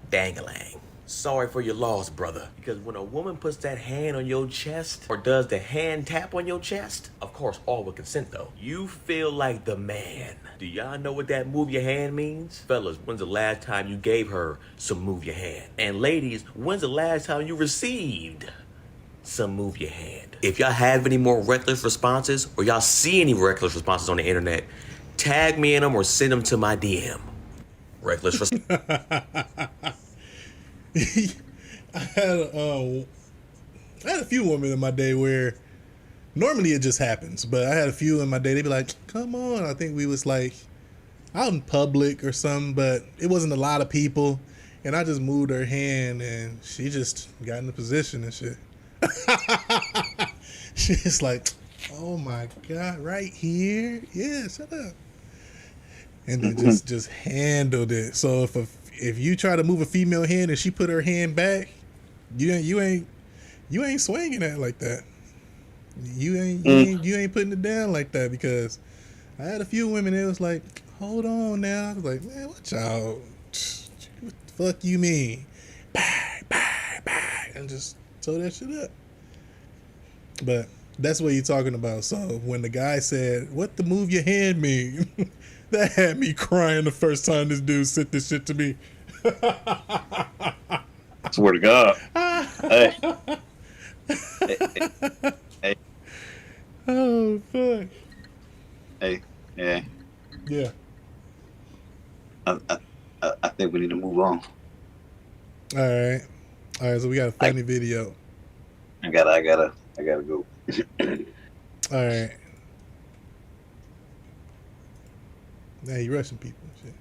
dangalang. Sorry for your loss, brother. Because when a woman puts that hand on your chest or does the hand tap on your chest, of course, all with consent though, you feel like the man. Do y'all know what that move your hand means? Fellas, when's the last time you gave her some move your hand? And ladies, when's the last time you received some move your hand? If y'all have any more reckless responses or y'all see any reckless responses on the internet, tag me in them or send them to my DM. Reckless I had a few women in my day where normally it just happens, but I had a few in my day. They'd be like, come on. I think we was like out in public or something, but it wasn't a lot of people. And I just moved her hand and she just got in the position and shit. She's like, oh my God, right here? Yeah, shut up. And then just handled it. So if you try to move a female hand and she put her hand back, you ain't swinging that like that. You ain't putting it down like that, because I had a few women that was like, hold on now. I was like, man, what y'all? What the fuck you mean? Bye, and just told that shit up. But that's what you're talking about. So when the guy said, what the move your hand mean? That had me crying the first time this dude said this shit to me. Swear to God. Hey. Hey. Oh, fuck. Hey, yeah. Yeah. I think we need to move on. All right, so we got a funny video. I gotta go. All right. Now you rushing people. Shit.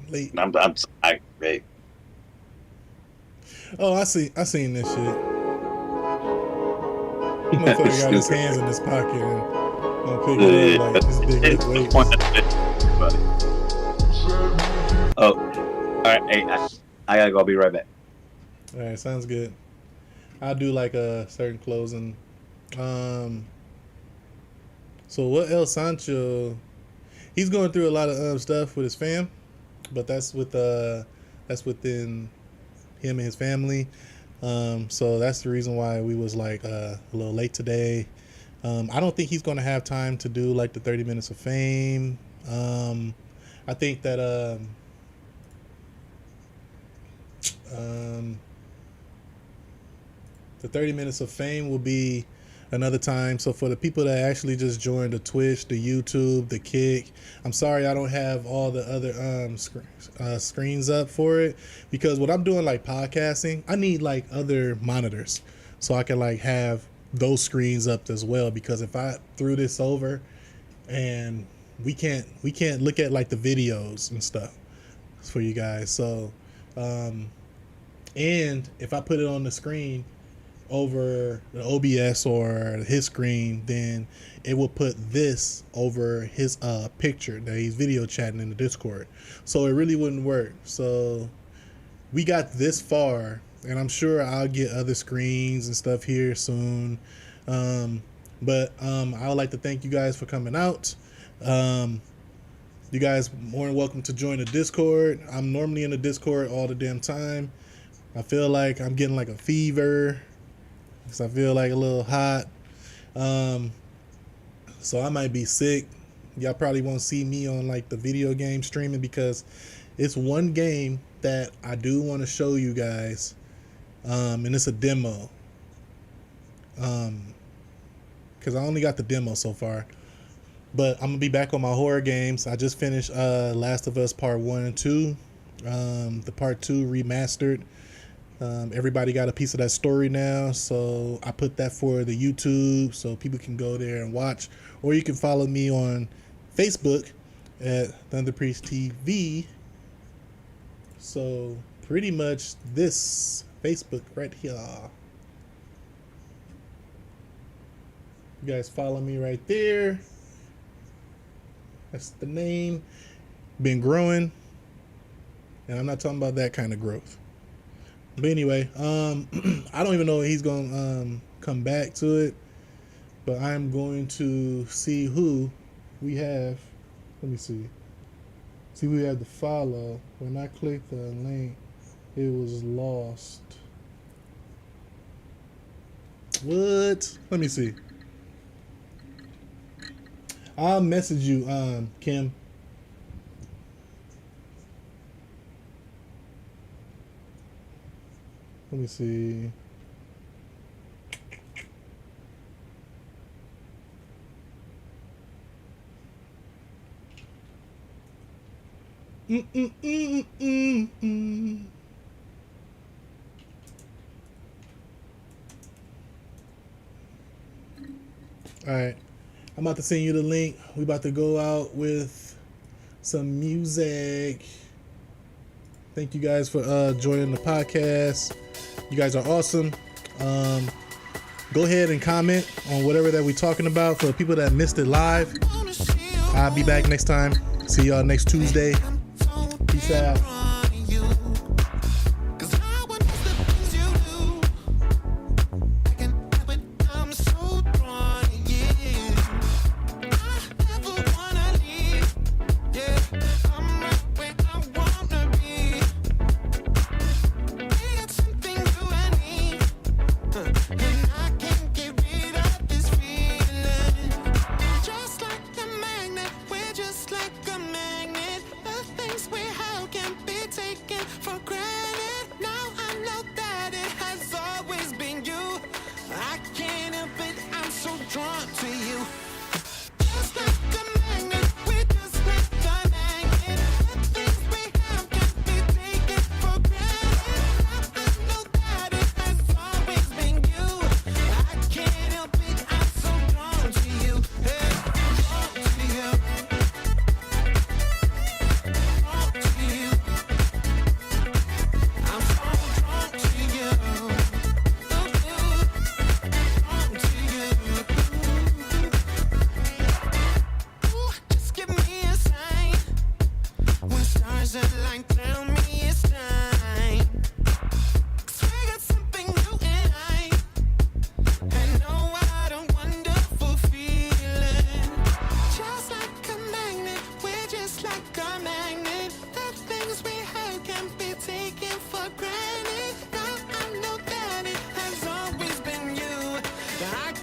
Late. I'm hey. Oh, I seen this shit. Motherfucker got his hands in his pocket and gonna pick it up like this big weight. Oh, all right. Hey, I gotta go. I'll be right back. All right, sounds good. I'll do like a certain closing. So what else, Sancho? He's going through a lot of stuff with his fam, but that's within him and his family. So that's the reason why we was like a little late today. I don't think he's going to have time to do like the 30 minutes of fame. I think that the 30 minutes of fame will be another time. So for the people that actually just joined the Twitch, the YouTube, the Kick, I'm sorry I don't have all the other screens up for it, because when I'm doing like podcasting, I need like other monitors so I can like have those screens up as well, because if I threw this over and we can't look at like the videos and stuff for you guys. So and if I put it on the screen over the OBS or his screen, then it will put this over his picture that he's video chatting in the Discord. So it really wouldn't work. So we got this far, and I'm sure I'll get other screens and stuff here soon. But I would like to thank you guys for coming out. You guys more than welcome to join the Discord. I'm normally in the Discord all the damn time. I feel like I'm getting like a fever because I feel like a little hot. So I might be sick. Y'all probably won't see me on like the video game streaming because it's one game that I do want to show you guys. And it's a demo. Because I only got the demo so far. But I'm going to be back on my horror games. I just finished Last of Us Part 1 and 2. The Part 2 remastered. Everybody got a piece of that story now. So I put that for the YouTube so people can go there and watch. Or you can follow me on Facebook at ThunDRPreacHtv. So pretty much this Facebook right here. You guys follow me right there. That's the name. Been growing. And I'm not talking about that kind of growth. But anyway, I don't even know if he's going to come back to it. But I'm going to see who we have. Let me see. See who we have to follow. When I clicked the link, it was lost. What? Let me see. I'll message you, Kim. Let me see. All right. I'm about to send you the link. We about to go out with some music. Thank you guys for joining the podcast. You guys are awesome. Go ahead and comment on whatever that we're talking about for the people that missed it live. I'll be back next time. See y'all next Tuesday. Peace out.